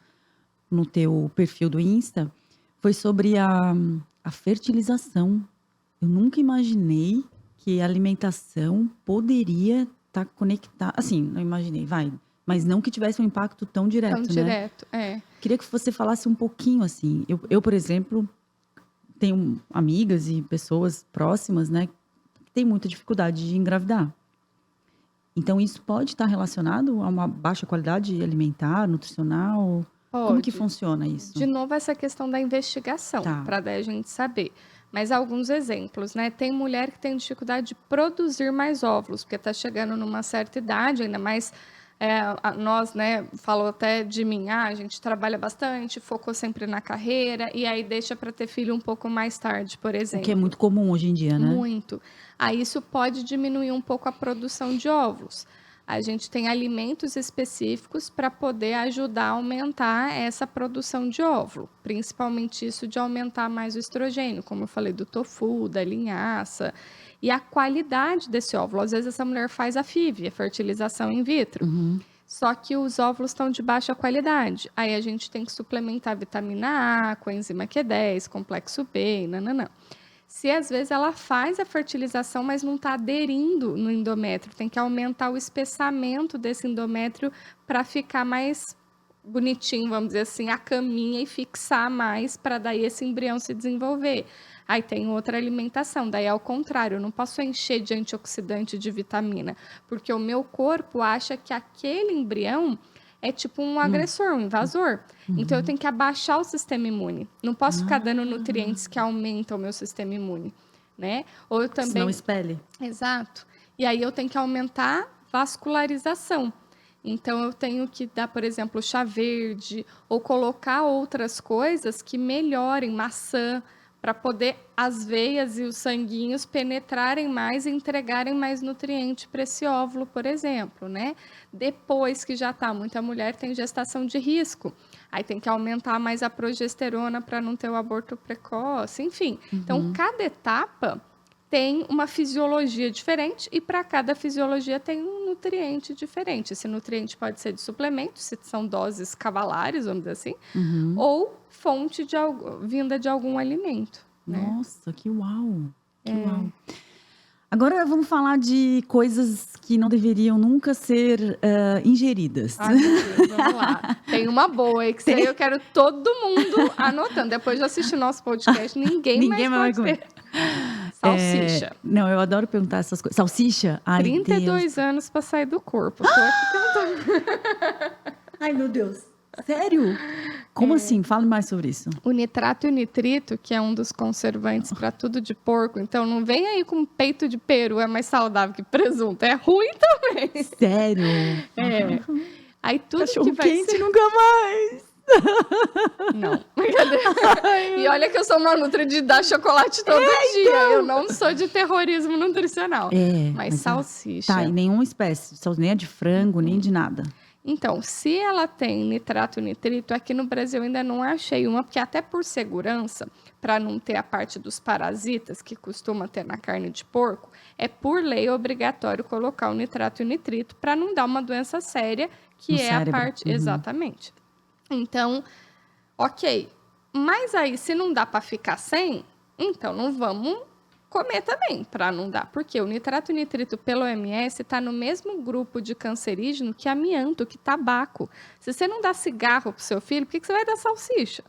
teu perfil do Insta, foi sobre a fertilização. Eu nunca imaginei que a alimentação poderia estar conectada. Assim, não imaginei, Mas não que tivesse um impacto tão direto, Tão né? direto, é. Queria que você falasse um pouquinho, assim. Eu, por exemplo, tenho amigas e pessoas próximas, né? Que têm muita dificuldade de engravidar. Então, isso pode estar relacionado a uma baixa qualidade alimentar, nutricional? Como que Pode. funciona isso? De novo, essa questão da investigação, Tá. para daí a gente saber. Mas alguns exemplos, né? Tem mulher que tem dificuldade de produzir mais óvulos, porque está chegando numa certa idade, ainda mais nós, né? Falou até de mim, a gente trabalha bastante, focou sempre na carreira, e aí deixa para ter filho um pouco mais tarde, por O exemplo. que é muito comum hoje em dia, né? Muito. Aí isso pode diminuir um pouco a produção de óvulos. A gente tem alimentos específicos para poder ajudar a aumentar essa produção de óvulo, principalmente isso de aumentar mais o estrogênio, como eu falei do tofu, da linhaça, e a qualidade desse óvulo. Às vezes essa mulher faz a FIV, a fertilização in vitro, só que os óvulos estão de baixa qualidade. Aí a gente tem que suplementar vitamina A, coenzima Q10, complexo B, e nananã. Se às vezes ela faz a fertilização, mas não está aderindo no endométrio, tem que aumentar o espessamento desse endométrio para ficar mais bonitinho, vamos dizer assim, a caminha e fixar mais para daí esse embrião se desenvolver. Aí tem outra alimentação, daí ao contrário, eu não posso encher de antioxidante, de vitamina, porque o meu corpo acha que aquele embrião é tipo um agressor, um invasor. Então, eu tenho que abaixar o sistema imune. Não posso ficar dando nutrientes que aumentam o meu sistema imune, né? Ou eu também... Senão espelhe. Exato. E aí, eu tenho que aumentar vascularização. Então, eu tenho que dar, por exemplo, chá verde ou colocar outras coisas que melhorem, maçã, para poder as veias e os sanguinhos penetrarem mais e entregarem mais nutriente para esse óvulo, por exemplo, né? Depois que já está, muita mulher tem gestação de risco, aí tem que aumentar mais a progesterona para não ter o aborto precoce, enfim. Então, cada etapa tem uma fisiologia diferente e para cada fisiologia tem um nutriente diferente. Esse nutriente pode ser de suplemento, se são doses cavalares, vamos dizer assim, ou fonte vinda de algum alimento. Né? Nossa, que uau! Que uau! Agora vamos falar de coisas que não deveriam nunca ser ingeridas. Ai, meu Deus, vamos lá. Tem uma boa aí, que isso aí eu quero todo mundo anotando. Depois de assistir nosso podcast, ninguém mais pode ter. Salsicha. Não, eu adoro perguntar essas coisas. Salsicha? Ai, 32 Deus. anos para sair do corpo. Tô aqui tentando. Ai, meu Deus. Sério? Como assim? Fale mais sobre isso. O nitrato e o nitrito, que é um dos conservantes para tudo de porco, então não vem aí com peito de peru, é mais saudável que presunto. É ruim também. Sério? É. Aí tudo Cachorro que vai quente ser... nunca mais. Não. E olha que eu sou uma nutri de dar chocolate todo dia. Eu não sou de terrorismo nutricional. Mas salsicha. Tá, e nenhuma espécie. Nem a de frango, nem de nada. Então, se ela tem nitrato e nitrito, aqui no Brasil ainda não achei uma, porque até por segurança, para não ter a parte dos parasitas que costuma ter na carne de porco, é por lei obrigatório colocar o nitrato e o nitrito para não dar uma doença séria, que No é cérebro. a parte... Exatamente. Então, ok. Mas aí, se não dá para ficar sem, então não vamos comer também, para não dar. Porque o nitrato e nitrito pelo OMS está no mesmo grupo de cancerígeno que amianto, que tabaco. Se você não dá cigarro pro seu filho, por que você vai dar salsicha?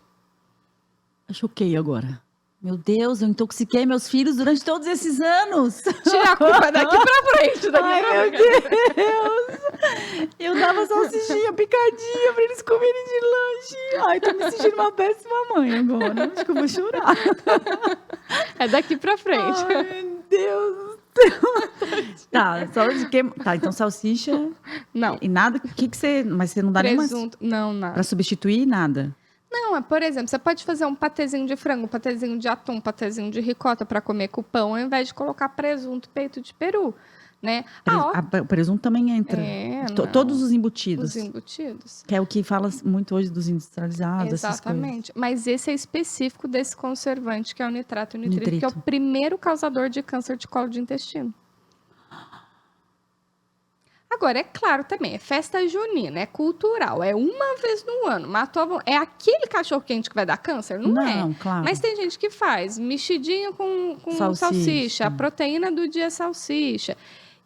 Eu choquei agora. Meu Deus, eu intoxiquei meus filhos durante todos esses anos. Tira a culpa daqui pra frente. Ai, meu Deus. Eu dava salsichinha picadinha pra eles comerem de lanche. Ai, tô me sentindo uma péssima mãe agora. Acho que eu vou chorar. É daqui pra frente. Ai, meu Deus do céu. Tá, só de que... Tá, então salsicha. Não. E nada. O que você. Mas você não dá nem mais. Presunto. Não, nada. Pra substituir nada. Não, por exemplo, você pode fazer um patezinho de frango, um patezinho de atum, um patezinho de ricota para comer com pão, ao invés de colocar presunto, peito de peru, né? O presunto também entra. Todos os embutidos. Os embutidos. Que é o que fala muito hoje dos industrializados, essas coisas. Exatamente. Mas esse é específico desse conservante, que é o nitrato e o nitrito, que é o primeiro causador de câncer de colo de intestino. Agora, é claro também, é festa junina, é cultural, é uma vez no ano. Matou é aquele cachorro-quente que vai dar câncer? Não é. Claro. Mas tem gente que faz mexidinho com salsicha, a proteína do dia é salsicha.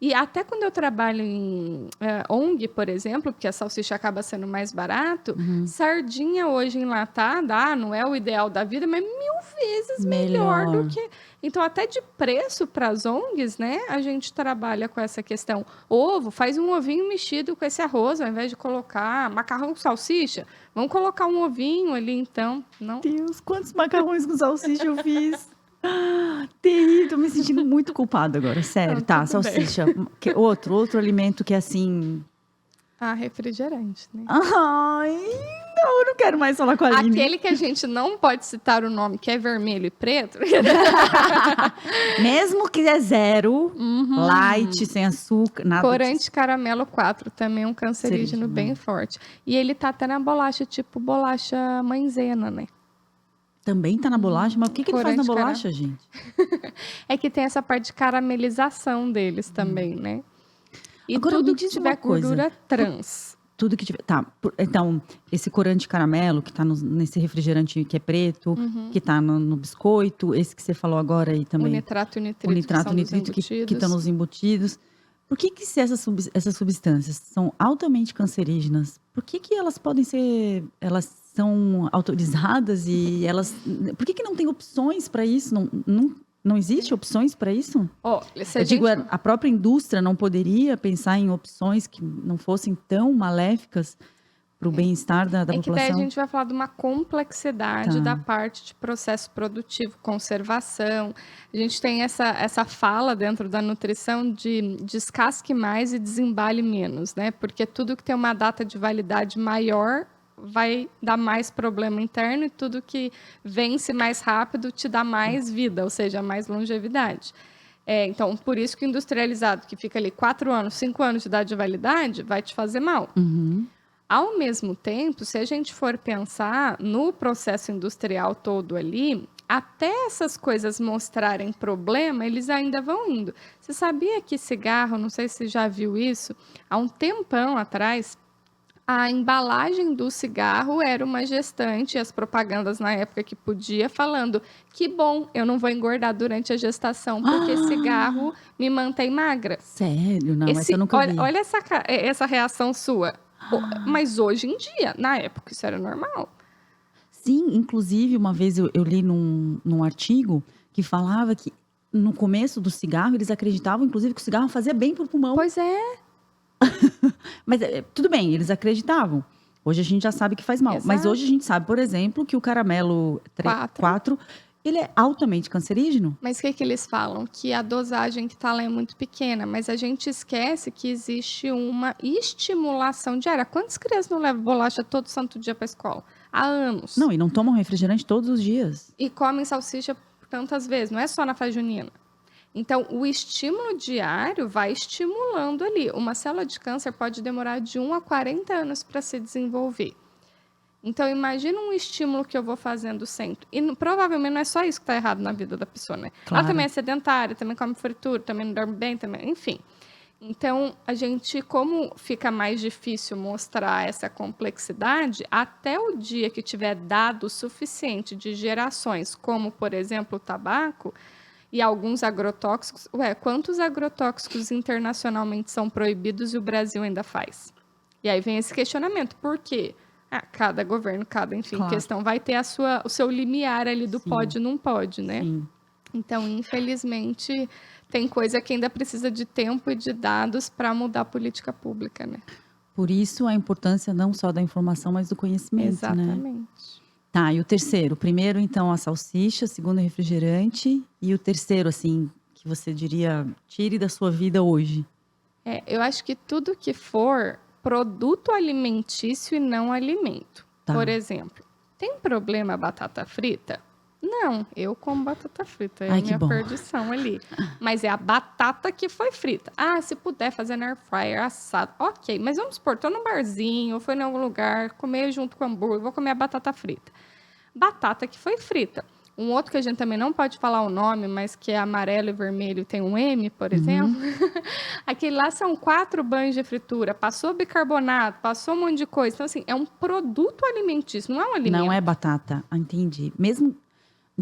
E até quando eu trabalho em ONG, por exemplo, porque a salsicha acaba sendo mais barato, sardinha hoje enlatada, não é o ideal da vida, mas 1000 vezes melhor do que... Então, até de preço para as ONGs, né, a gente trabalha com essa questão. Ovo, faz um ovinho mexido com esse arroz, ao invés de colocar macarrão com salsicha. Vamos colocar um ovinho ali, então. Não? Deus, quantos macarrões com salsicha eu fiz. Terrível, tô me sentindo muito culpada agora, sério. Não, Tá, tudo bem. salsicha. Outro alimento que é assim... Refrigerante, né? Ai, não, eu não quero mais falar com a Aline. Aquele que a gente não pode citar o nome, que é vermelho e preto. Mesmo que é zero, light, sem açúcar, nada Corante caramelo 4, também é um cancerígeno bem forte. E ele tá até na bolacha, tipo bolacha maisena, né? Também tá na bolacha? Mas o que ele faz na Corante bolacha, gente? É que tem essa parte de caramelização deles também, né? E Agora, me tudo diz que tiver uma coisa. gordura trans. Tudo que tiver... Tá, então, esse corante caramelo que tá nesse refrigerante que é preto, que tá no biscoito, esse que você falou agora aí O também. nitrato e o nitrito, O nitrato e o que são dos nitrito que embutidos. estão nos embutidos. Por que se essas substâncias são altamente cancerígenas, por que elas podem ser... Elas são autorizadas e elas... Por que não tem opções para isso? Não existe opções para isso? Se Digo, a própria indústria não poderia pensar em opções que não fossem tão maléficas para o bem-estar da que população? daí a gente vai falar de uma complexidade Tá. da parte de processo produtivo, conservação. A gente tem essa fala dentro da nutrição de descasque mais e desembale menos, né? Porque tudo que tem uma data de validade maior vai dar mais problema interno e tudo que vence mais rápido te dá mais vida, ou seja, mais longevidade. Então, por isso que o industrializado, que fica ali 4 anos, 5 anos de idade de validade, vai te fazer mal. Ao mesmo tempo, se a gente for pensar no processo industrial todo ali, até essas coisas mostrarem problema, eles ainda vão indo. Você sabia que cigarro, não sei se você já viu isso, há um tempão atrás, a embalagem do cigarro era uma gestante, e as propagandas na época que podia, falando que bom, eu não vou engordar durante a gestação, porque cigarro me mantém magra. Sério? Não, essa eu nunca vi. Olha essa reação sua. Mas hoje em dia, na época, isso era normal. Sim, inclusive, uma vez eu li num artigo que falava que no começo do cigarro, eles acreditavam, inclusive, que o cigarro fazia bem para o pulmão. Pois é. Mas tudo bem, eles acreditavam. Hoje a gente já sabe que faz mal. Exato. Mas hoje a gente sabe, por exemplo, que o caramelo 4, ele é altamente cancerígeno. Mas o que eles falam? Que a dosagem que está lá é muito pequena, mas a gente esquece que existe uma estimulação diária. Quantas crianças não levam bolacha todo santo dia para a escola? Há anos. Não, e não tomam refrigerante todos os dias. E comem salsicha tantas vezes, não é só na festa junina. Então, o estímulo diário vai estimulando ali. Uma célula de câncer pode demorar de 1 a 40 anos para se desenvolver. Então, imagina um estímulo que eu vou fazendo sempre. E provavelmente não é só isso que está errado na vida da pessoa, né? Claro. Ela também é sedentária, também come fritura, também não dorme bem, também, enfim. Então, a gente, como fica mais difícil mostrar essa complexidade, até o dia que tiver dado suficiente de gerações, como, por exemplo, o tabaco, e alguns agrotóxicos. Quantos agrotóxicos internacionalmente são proibidos e o Brasil ainda faz? E aí vem esse questionamento. Por quê? Cada governo, Claro. questão vai ter o seu limiar ali do Sim. pode e não pode, né? Sim. Então, infelizmente, tem coisa que ainda precisa de tempo e de dados para mudar a política pública, né? Por isso, a importância não só da informação, mas do conhecimento, né? Exatamente. Tá, e o terceiro? O primeiro, então, a salsicha, o segundo, o refrigerante. E o terceiro, assim, que você diria, tire da sua vida hoje? Eu acho que tudo que for produto alimentício e não alimento. Tá. Por exemplo, tem problema a batata frita? Não, eu como batata frita, é Ai, a que minha bom. perdição ali. Mas é a batata que foi frita. Se puder fazer na air fryer, assado, ok. Mas vamos supor, tô num barzinho, ou foi em algum lugar, comer junto com hambúrguer, vou comer a batata frita. Batata que foi frita. Um outro que a gente também não pode falar o nome, mas que é amarelo e vermelho, tem um M, por exemplo. Aquele lá são 4 banhos de fritura. Passou bicarbonato, passou um monte de coisa. Então, assim, é um produto alimentício, não é um alimento. Não é batata, entendi. Mesmo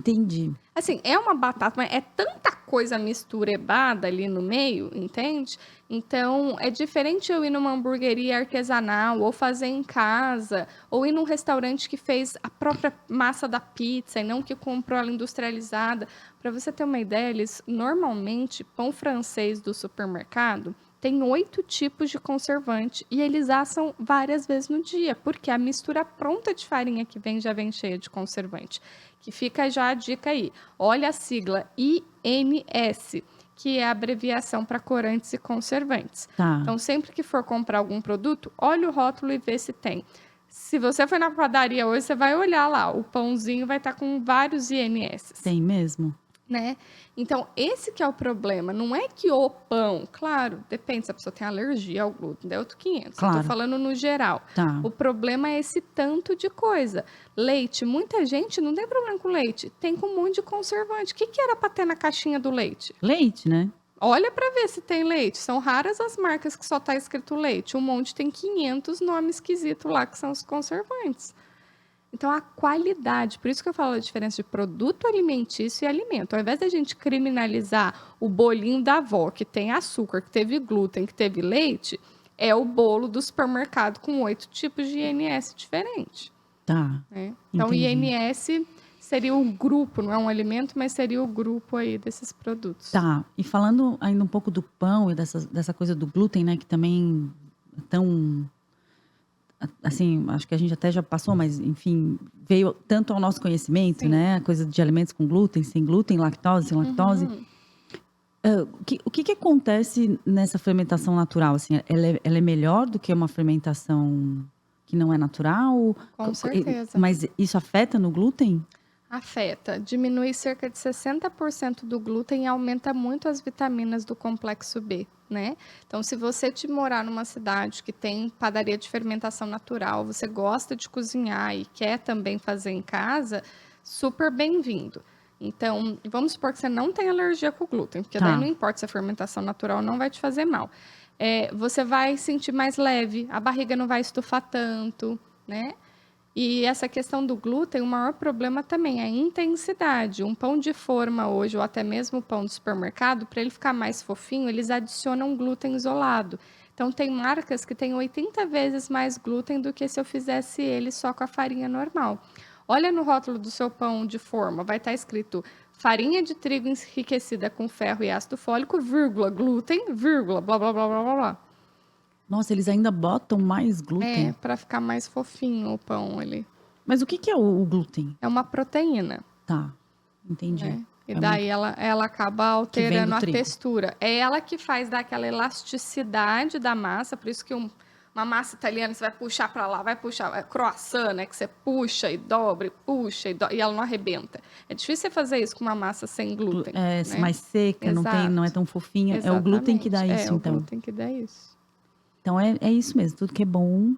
Entendi. Assim, é uma batata, mas é tanta coisa misturebada ali no meio, entende? Então, é diferente eu ir numa hamburgueria artesanal, ou fazer em casa, ou ir num restaurante que fez a própria massa da pizza e não que comprou ela industrializada. Para você ter uma ideia, eles normalmente, pão francês do supermercado tem 8 tipos de conservante e eles assam várias vezes no dia, porque a mistura pronta de farinha que vem já vem cheia de conservante. Que fica já a dica aí. Olha a sigla INS, que é a abreviação para corantes e conservantes. Tá. Então, sempre que for comprar algum produto, olha o rótulo e vê se tem. Se você for na padaria hoje, você vai olhar lá, o pãozinho vai estar com vários INS. Tem mesmo? Né? Então, esse que é o problema. Não é que o pão, claro, depende se a pessoa tem alergia ao glúten, é outro 500. Claro. Eu tô falando no geral. Tá. O problema é esse tanto de coisa. Leite, muita gente não tem problema com leite, tem com um monte de conservante. O que era para ter na caixinha do leite? Leite, né? Olha para ver se tem leite. São raras as marcas que só tá escrito leite. Um monte tem 500 nomes esquisitos lá, que são os conservantes. Então, a qualidade, por isso que eu falo a diferença de produto alimentício e alimento. Ao invés da gente criminalizar o bolinho da avó, que tem açúcar, que teve glúten, que teve leite, é o bolo do supermercado com 8 tipos de INS diferentes. Tá. Né? Então, Entendi. INS seria o grupo, não é um alimento, mas seria o grupo aí desses produtos. Tá. E falando ainda um pouco do pão e dessa coisa do glúten, né? Que também é tão... Assim, acho que a gente até já passou, mas enfim, veio tanto ao nosso conhecimento, Sim. né? A coisa de alimentos com glúten, sem glúten, lactose, sem lactose. O que acontece nessa fermentação natural? Assim, ela é melhor do que uma fermentação que não é natural? Com certeza. Mas isso afeta no glúten? Afeta. Diminui cerca de 60% do glúten e aumenta muito as vitaminas do complexo B, né? Então, se você morar numa cidade que tem padaria de fermentação natural, você gosta de cozinhar e quer também fazer em casa, super bem-vindo. Então, vamos supor que você não tem alergia com glúten, porque daí não importa se a fermentação natural não vai te fazer mal. Você vai sentir mais leve, a barriga não vai estufar tanto, né? E essa questão do glúten, o maior problema também é a intensidade. Um pão de forma hoje, ou até mesmo o pão do supermercado, para ele ficar mais fofinho, eles adicionam glúten isolado. Então, tem marcas que têm 80 vezes mais glúten do que se eu fizesse ele só com a farinha normal. Olha no rótulo do seu pão de forma, vai estar escrito farinha de trigo enriquecida com ferro e ácido fólico, vírgula, glúten, vírgula, blá, blá, blá, blá, blá, blá. Nossa, eles ainda botam mais glúten? É, para ficar mais fofinho o pão ali. Mas o que é o glúten? É uma proteína. Tá, entendi. Né? E daí ela acaba alterando a trigo. textura. É ela que faz dar aquela elasticidade da massa, por isso que uma massa italiana você vai puxar para lá, vai puxar, é croissant, né, que você puxa e dobra, e ela não arrebenta. É difícil você fazer isso com uma massa sem glúten. É, né? mais seca, não é tão fofinha. Exatamente. É o glúten que dá isso, É então. o glúten que dá isso. Então é isso mesmo, tudo que é bom.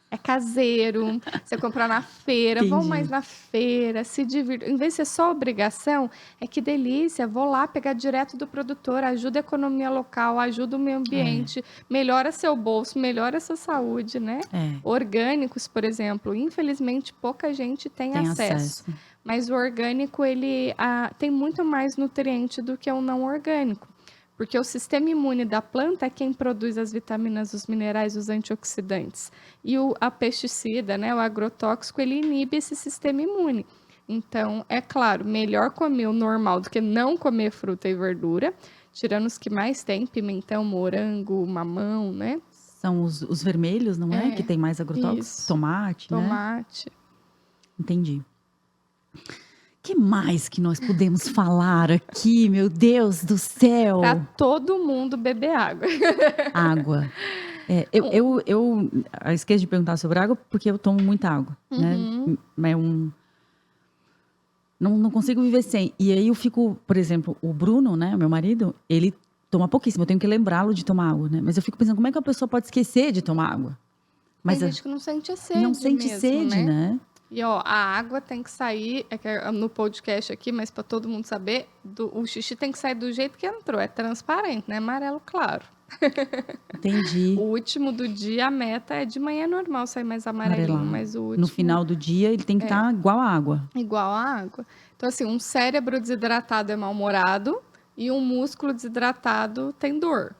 É caseiro, você comprar na feira, vão Entendi. mais na feira, se divirtam. Em vez de ser só obrigação, é que delícia, vou lá pegar direto do produtor, ajuda a economia local, ajuda o meio ambiente, melhora seu bolso, melhora a sua saúde, né? Orgânicos, por exemplo, infelizmente pouca gente tem acesso. Mas o orgânico, ele tem muito mais nutriente do que o não orgânico. Porque o sistema imune da planta é quem produz as vitaminas, os minerais, os antioxidantes. E a pesticida, né, o agrotóxico, ele inibe esse sistema imune. Então, é claro, melhor comer o normal do que não comer fruta e verdura, tirando os que mais tem, pimentão, morango, mamão, né? São os vermelhos, não é? Que tem mais agrotóxico? Isso. Tomate, né? Tomate. Entendi. O que mais que nós podemos falar aqui, meu Deus do céu? Para todo mundo beber água. Água. Eu esqueço de perguntar sobre água porque eu tomo muita água, né? Mas não consigo viver sem. E aí eu fico, por exemplo, o Bruno, né, meu marido, ele toma pouquíssimo. Eu tenho que lembrá-lo de tomar água, né? Mas eu fico pensando, como é que a pessoa pode esquecer de tomar água? Mas tem gente que não sente sede mesmo, não sente sede, né? E ó, a água tem que sair, no podcast aqui, mas para todo mundo saber, o xixi tem que sair do jeito que entrou, é transparente, né? Amarelo claro. Entendi. O último do dia, a meta é de manhã normal sair mais amarelinho, Amarelado. mas o No último final do dia, ele tem que estar igual a água. igual à água. Então, assim, um cérebro desidratado é mal-humorado e um músculo desidratado tem dor.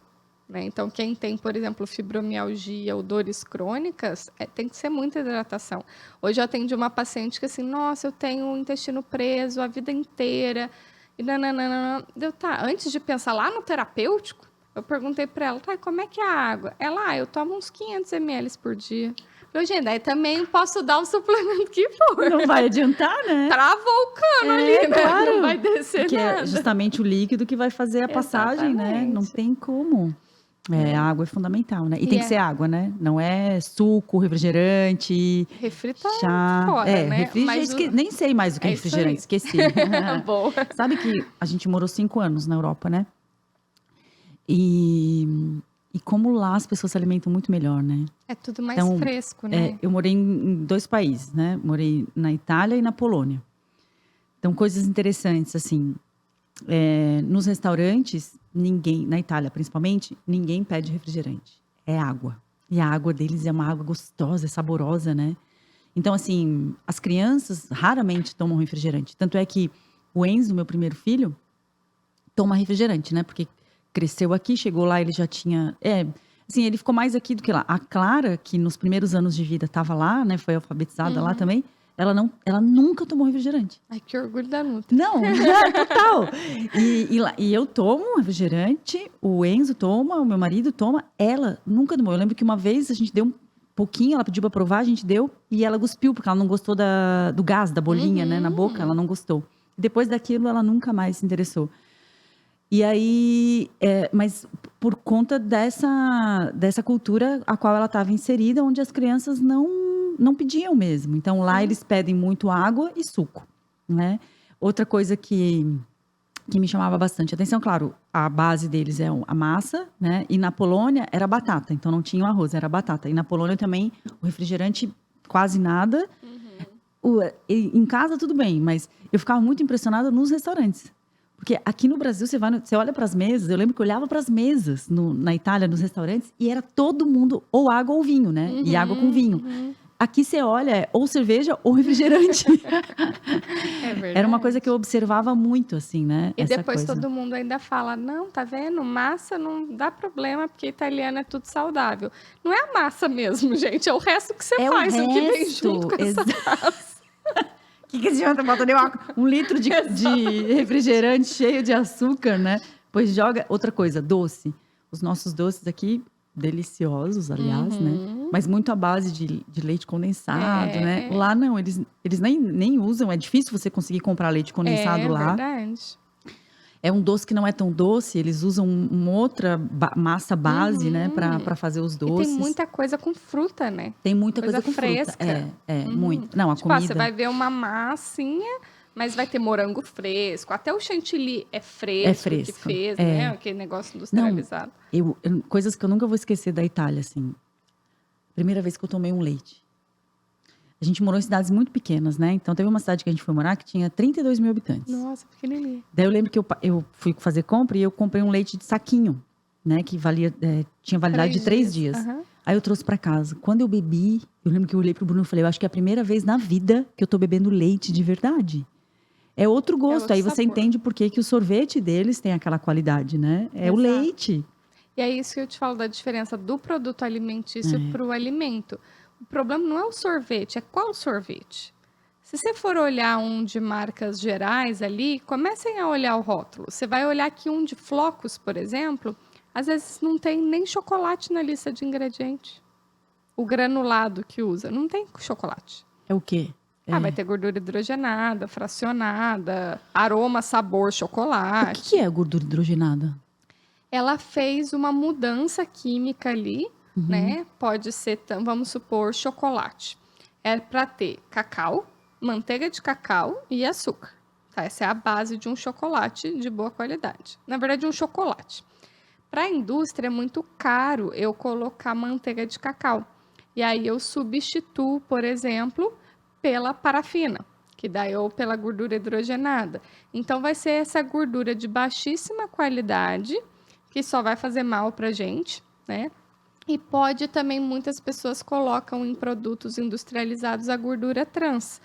Né? Então, quem tem, por exemplo, fibromialgia ou dores crônicas, tem que ser muita hidratação. Hoje eu atendi uma paciente que assim, nossa, eu tenho o intestino preso a vida inteira. E nananana. Tá, antes de pensar lá no terapêutico, eu perguntei para ela, tá, como é que é a água? Ela, eu tomo uns 500 ml por dia. Falei, gente, aí também posso dar o suplemento que for. Não vai adiantar, né? Travou o cano ali, né? Claro. Não vai descer Porque nada. é justamente o líquido que vai fazer a passagem, né? Não Exatamente. tem como. A água é fundamental, né? E E tem que ser água, né? Não é suco, refrigerante, Refri tá chá. fora, né? Refri, Mas nem sei mais o que é isso refrigerante, aí. esqueci. Boa. Sabe que a gente morou 5 anos na Europa, né? E como lá as pessoas se alimentam muito melhor, né? É tudo mais Então, fresco, né? Eu morei em 2 países, né? Morei na Itália e na Polônia. Então, coisas interessantes, assim. Nos restaurantes, ninguém, na Itália principalmente, ninguém pede refrigerante. É água. E a água deles é uma água gostosa, é saborosa, né? Então, assim, as crianças raramente tomam refrigerante. Tanto é que o Enzo, meu primeiro filho, toma refrigerante, né? Porque cresceu aqui, chegou lá, ele já tinha... assim, ele ficou mais aqui do que lá. A Clara, que nos primeiros anos de vida estava lá, né? Foi alfabetizada lá também. Ela nunca tomou refrigerante. Ai, que orgulho da Nutri. Não, total. E eu tomo refrigerante, o Enzo toma, o meu marido toma, ela nunca tomou. Eu lembro que uma vez a gente deu um pouquinho, ela pediu pra provar, a gente deu, e ela cuspiu, porque ela não gostou do gás, da bolinha, né, na boca, ela não gostou. Depois daquilo, ela nunca mais se interessou. E aí, mas por conta dessa cultura a qual ela estava inserida, onde as crianças não pediam mesmo. Então, lá eles pedem muito água e suco, né? Outra coisa que me chamava bastante atenção, claro, a base deles é a massa, né? E na Polônia era batata, então não tinha o arroz, era batata. E na Polônia também, o refrigerante quase nada. Em casa tudo bem, mas eu ficava muito impressionada nos restaurantes. Porque aqui no Brasil, você olha para as mesas, eu lembro que eu olhava para as mesas na Itália, nos restaurantes, e era todo mundo ou água ou vinho, né? E água com vinho. Aqui você olha, ou cerveja ou refrigerante. É verdade. Era uma coisa que eu observava muito, assim, né? E essa depois coisa. todo mundo ainda fala, não, tá vendo? Massa não dá problema, porque italiano é tudo saudável. Não é a massa mesmo, gente, é o resto que você faz, o que vem junto com essa massa. O que adianta? Bota ali 1 litro de refrigerante cheio de açúcar, né? Pois joga. Outra coisa, doce. Os nossos doces aqui, deliciosos, aliás, né? Mas muito à base de leite condensado, né? Lá não, eles nem usam. É difícil você conseguir comprar leite condensado lá. É verdade. É um doce que não é tão doce, eles usam uma outra massa base, né? Pra fazer os doces. E tem muita coisa com fruta, né? Tem muita coisa com fresca. fruta. Muito. Não, a Tipo, comida... você vai ver uma massinha, mas vai ter morango fresco. Até o chantilly é fresco. Que fez, né? Aquele negócio industrializado. Coisas que eu nunca vou esquecer da Itália, assim. Primeira vez que eu tomei um leite. A gente morou em cidades muito pequenas, né? Então, teve uma cidade que a gente foi morar que tinha 32 mil habitantes. Nossa, pequenininha. Daí, eu lembro que eu fui fazer compra e eu comprei um leite de saquinho, né? Que tinha validade de 3 dias. Aí, eu trouxe pra casa. Quando eu bebi, eu lembro que eu olhei pro Bruno e falei, eu acho que é a primeira vez na vida que eu tô bebendo leite de verdade. É outro gosto. outro Aí, você sabor. entende por que o sorvete deles tem aquela qualidade, né? É o leite. E é isso que eu te falo da diferença do produto alimentício para o alimento. O problema não é o sorvete, é qual sorvete. Se você for olhar um de marcas gerais ali, comecem a olhar o rótulo. Você vai olhar que um de flocos, por exemplo, às vezes não tem nem chocolate na lista de ingredientes. O granulado que usa, não tem chocolate. É o quê? Vai ter gordura hidrogenada, fracionada, aroma, sabor, chocolate. O que é a gordura hidrogenada? Ela fez uma mudança química ali, né? Pode ser, vamos supor, chocolate. É para ter cacau, manteiga de cacau e açúcar. Tá? Essa é a base de um chocolate de boa qualidade. Na verdade, um chocolate. Para a indústria é muito caro eu colocar manteiga de cacau. E aí eu substituo, por exemplo, pela parafina, que daí ou pela gordura hidrogenada. Então vai ser essa gordura de baixíssima qualidade que só vai fazer mal pra gente, né? E pode também, muitas pessoas colocam em produtos industrializados a gordura trans,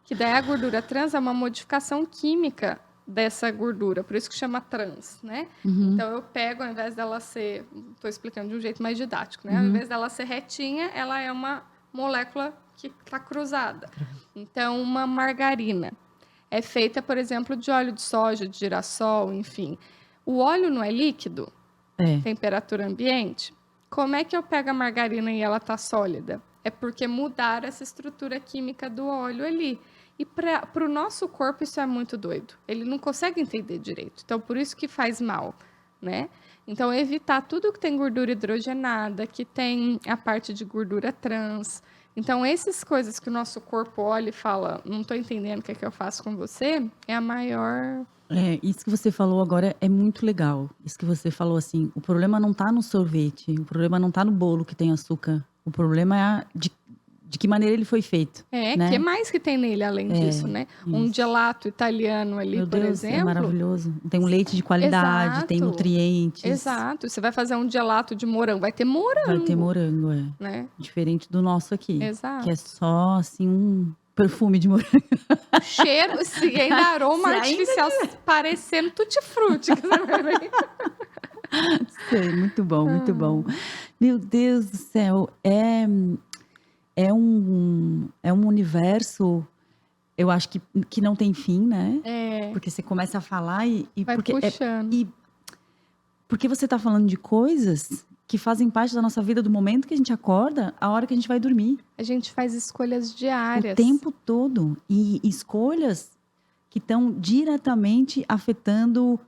que daí a gordura trans é uma modificação química dessa gordura, por isso que chama trans, né? Então eu pego, ao invés dela ser, estou explicando de um jeito mais didático, né? Ao invés dela ser retinha, ela é uma molécula que está cruzada. Então, uma margarina é feita, por exemplo, de óleo de soja, de girassol, enfim. O óleo não é líquido, temperatura ambiente. Como é que eu pego a margarina e ela está sólida? É porque mudaram essa estrutura química do óleo ali. E para o nosso corpo isso é muito doido. Ele não consegue entender direito. Então, por isso que faz mal, né? Então, evitar tudo que tem gordura hidrogenada, que tem a parte de gordura trans. Então, essas coisas que o nosso corpo olha e fala, não estou entendendo o que é que eu faço com você, é a maior... Isso que você falou agora é muito legal. Isso que você falou assim, o problema não está no sorvete, o problema não está no bolo que tem açúcar. O problema é de que maneira ele foi feito. Né? Que mais que tem nele além disso, né? Um gelato italiano ali, Meu por Deus, exemplo. é maravilhoso. Tem um leite de qualidade, Exato. tem nutrientes. Exato. Você vai fazer um gelato de morango, vai ter morango. Vai ter morango, né? Diferente do nosso aqui. Exato. Que é só, assim, um perfume de morango. Cheiro, e ainda aroma artificial parecendo tutti-frutti. Sei, muito bom, muito bom. Meu Deus do céu, é um universo, eu acho que não tem fim, né? Porque você começa a falar e vai porque puxando. Porque você está falando de coisas que fazem parte da nossa vida do momento que a gente acorda, a hora que a gente vai dormir. A gente faz escolhas diárias. O tempo todo. E escolhas que estão diretamente afetando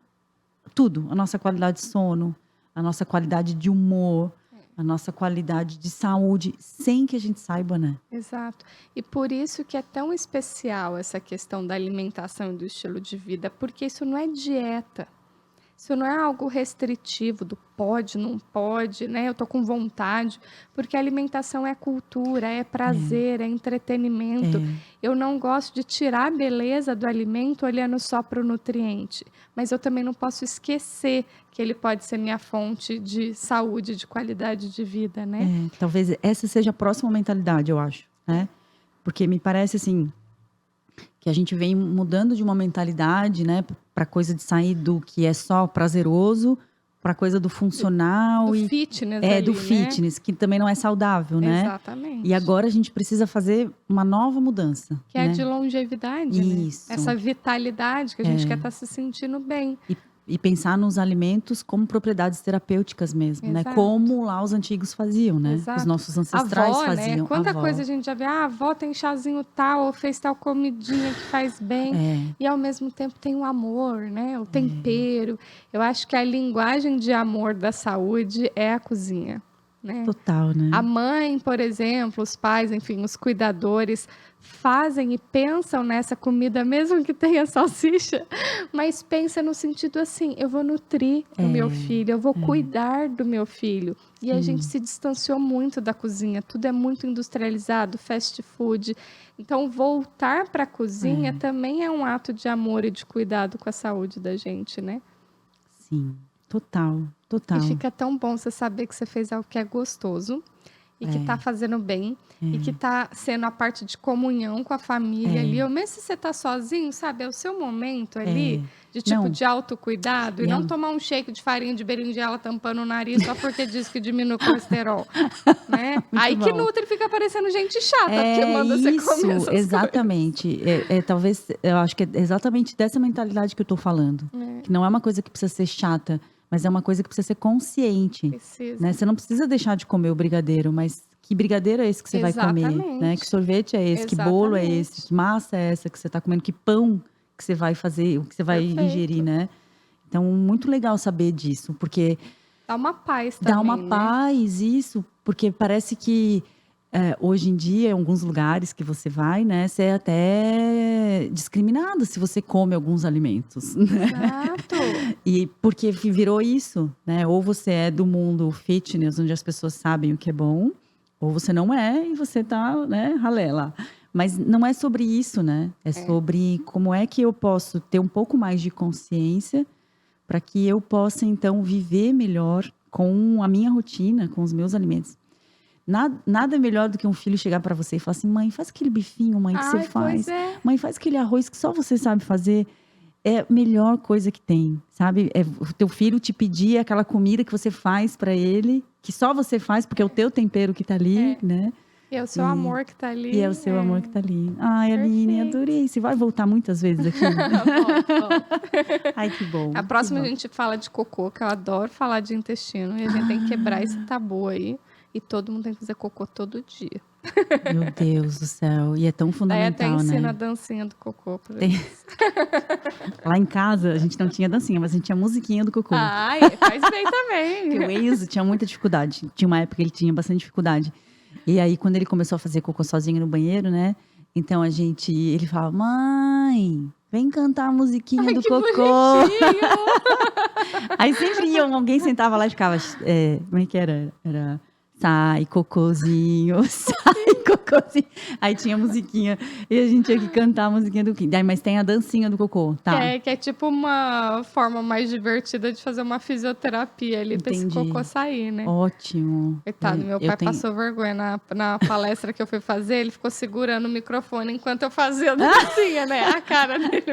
tudo. A nossa qualidade de sono, a nossa qualidade de humor, a nossa qualidade de saúde, sem que a gente saiba, né? Exato. E por isso que é tão especial essa questão da alimentação e do estilo de vida, porque isso não é dieta. Isso não é algo restritivo do pode, não pode, né? Eu tô com vontade, porque a alimentação é cultura, é prazer, é entretenimento. Eu não gosto de tirar a beleza do alimento olhando só para o nutriente, mas eu também não posso esquecer que ele pode ser minha fonte de saúde, de qualidade de vida, né? Talvez essa seja a próxima mentalidade, eu acho, né? Porque me parece assim que a gente vem mudando de uma mentalidade, né, para coisa de sair do que é só prazeroso, para coisa do funcional do e fitness do ali, fitness, que também não é saudável, né? Exatamente. E agora a gente precisa fazer uma nova mudança, que é de longevidade, Isso. Né? Essa vitalidade que a gente quer estar se sentindo bem. E pensar nos alimentos como propriedades terapêuticas mesmo, né? Como lá os antigos faziam, né? Exato. Os nossos ancestrais avó, faziam. Né? Quanta coisa a gente já vê. A avó tem chazinho tal, ou fez tal comidinha que faz bem. E ao mesmo tempo tem o amor, né? O tempero. Eu acho que a linguagem de amor da saúde é a cozinha. Né? Total, né? A mãe, por exemplo, os pais, enfim, os cuidadores fazem e pensam nessa comida, mesmo que tenha salsicha, mas pensa no sentido assim, eu vou nutrir o meu filho, eu vou cuidar do meu filho. E a gente se distanciou muito da cozinha, tudo é muito industrializado, fast food. Então, voltar para a cozinha também é um ato de amor e de cuidado com a saúde da gente, né? Sim, total. Total. E fica tão bom você saber que você fez algo que é gostoso e que tá fazendo bem e que tá sendo a parte de comunhão com a família ali. Ou mesmo se você tá sozinho, sabe? É o seu momento ali de tipo de autocuidado e não tomar um shake de farinha de berinjela tampando o nariz só porque diz que diminui o colesterol, né? Aí que Nutri fica parecendo gente chata porque manda você comer essas exatamente. Talvez, eu acho que é exatamente dessa mentalidade que eu tô falando. Que não é uma coisa que precisa ser chata, mas é uma coisa que precisa ser consciente. Precisa. Né? Você não precisa deixar de comer o brigadeiro, mas que brigadeiro é esse que você vai comer? Né? Que sorvete é esse? Que bolo é esse? Que massa é essa que você está comendo? Que pão que você vai fazer, o que você vai ingerir, né? Então, muito legal saber disso, porque... Dá uma paz também, dá uma paz, isso, porque parece que hoje em dia, em alguns lugares que você vai, né, você é até discriminado se você come alguns alimentos. Né? Exato. E porque virou isso, né? Ou você é do mundo fitness, onde as pessoas sabem o que é bom, ou você não é e você tá, né, ralé lá. Mas não é sobre isso, né? É sobre como é que eu posso ter um pouco mais de consciência para que eu possa, então, viver melhor com a minha rotina, com os meus alimentos. Nada melhor do que um filho chegar para você e falar assim, mãe, faz aquele bifinho, mãe, que você faz. Pois é. Mãe, faz aquele arroz que só você sabe fazer. É a melhor coisa que tem, sabe? É o teu filho te pedir aquela comida que você faz para ele, que só você faz, porque é o teu tempero que tá ali, né? E é o seu amor que tá ali. E é o seu amor que tá ali. Ai, Aline, adorei. Você vai voltar muitas vezes aqui? Volto. Ai, que bom. A próxima a bom. gente fala de cocô, que eu adoro falar de intestino. E a gente tem que quebrar esse tabu aí. E todo mundo tem que fazer cocô todo dia. Meu Deus do céu. E é tão Daí fundamental, até ensina né? a dancinha do cocô pra Tem- eles. Lá em casa, a gente não tinha dancinha, mas a gente tinha musiquinha do cocô. Ai, faz bem Porque o também. Enzo tinha muita dificuldade. Tinha uma época que ele tinha bastante dificuldade. E aí, quando ele começou a fazer cocô sozinho no banheiro, né? Então, ele falava, mãe, vem cantar a musiquinha do Que cocô. bonitinho. Aí sempre alguém sentava lá e ficava, como é que era? Era, sai, cocôzinho, sai, cocôzinho. Aí tinha a musiquinha, e a gente tinha que cantar a musiquinha do Kim. Daí, mas tem a dancinha do cocô, tá? Que é tipo uma forma mais divertida de fazer uma fisioterapia ali pra esse Entendi. cocô sair, né? Ótimo. Coitado, meu pai tenho- passou vergonha na palestra que eu fui fazer, ele ficou segurando o microfone enquanto eu fazia a dancinha, né? A cara dele.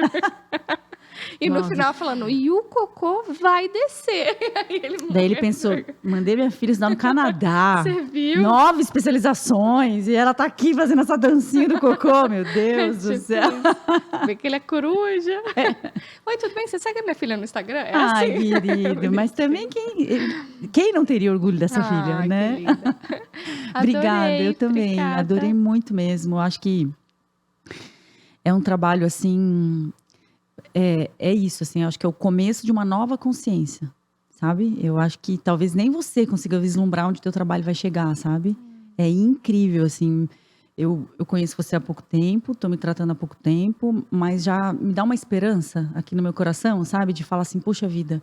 E no Nossa. final falando, e o cocô vai descer. Aí ele Daí ele morreu de pensou, vergonha. mandei minha filha estudar no Canadá. Você viu? 9 especializações. E ela tá aqui fazendo essa dancinha do cocô, meu Deus do Tipo céu. isso. Vê que ele é coruja. Oi, tudo bem? Você segue a minha filha no Instagram? É Ai, assim. querido. Mas também quem não teria orgulho dessa filha, Ai, né? que linda. Obrigada, Adorei, eu também. obrigada. Adorei muito mesmo. Eu acho que é um trabalho assim. É isso, assim. Eu acho que é o começo de uma nova consciência, sabe? Eu acho que talvez nem você consiga vislumbrar onde teu trabalho vai chegar, sabe? É incrível, assim. Eu conheço você há pouco tempo, tô me tratando há pouco tempo, mas já me dá uma esperança aqui no meu coração, sabe? De falar assim, puxa vida,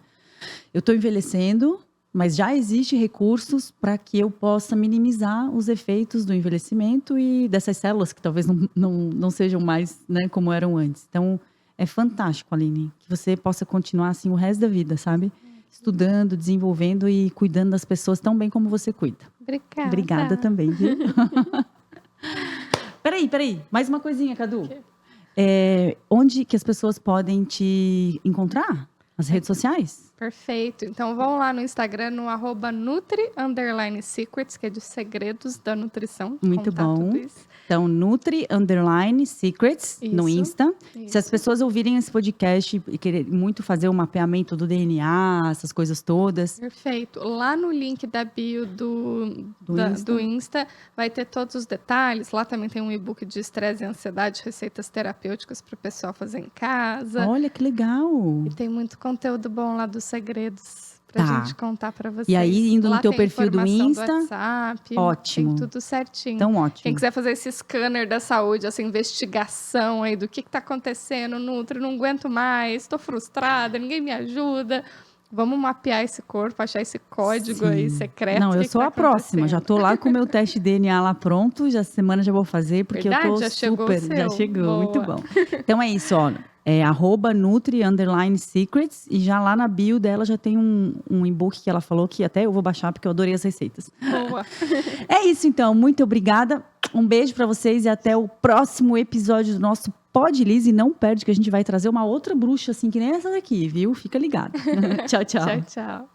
eu tô envelhecendo, mas já existem recursos para que eu possa minimizar os efeitos do envelhecimento e dessas células que talvez não sejam mais, né, como eram antes. Então, é fantástico, Aline, que você possa continuar assim o resto da vida, sabe? Estudando, desenvolvendo e cuidando das pessoas tão bem como você cuida. Obrigada. Obrigada também, viu? Peraí. Mais uma coisinha, Cadu. Onde que as pessoas podem te encontrar? Nas redes sociais? Perfeito. Então, vão lá no Instagram, no @nutri_secrets, que é de segredos da nutrição. Muito contar bom. tudo isso. Então, Nutri_Secrets no Isso, Insta. Se as isso. pessoas ouvirem esse podcast e quererem muito fazer o mapeamento do DNA, essas coisas todas, Perfeito. Lá no link da bio Insta. do Insta vai ter todos os detalhes. Lá também tem um e-book de estresse e ansiedade, receitas terapêuticas para o pessoal fazer em casa. olha que legal. E tem muito conteúdo bom lá dos segredos pra Tá. gente contar pra vocês. E aí, indo no Lá teu tem perfil do informação Insta, WhatsApp, ótimo. Tem tudo certinho. Então, Quem ótimo. quiser fazer esse scanner da saúde, essa investigação aí do que tá acontecendo, Nutri, não aguento mais, tô frustrada, ninguém me ajuda. Vamos mapear esse corpo, achar esse código aí Sim. secreto. Não, o eu que sou tá a próxima. Já acontecendo. tô lá com o meu teste de DNA lá pronto. Já semana já vou fazer, porque Verdade? eu tô Já chegou super. o seu? Já chegou, Boa. muito bom. Então é isso, ó. @Nutri_Secrets. E já lá na bio dela já tem um e-book que ela falou que até eu vou baixar, porque eu adorei as receitas. Boa. É isso, então. Muito obrigada. Um beijo pra vocês e até o próximo episódio do nosso Pod Liz. E não perde que a gente vai trazer uma outra bruxa, assim, que nem essa daqui, viu? Fica ligado. Tchau, tchau. Tchau, tchau.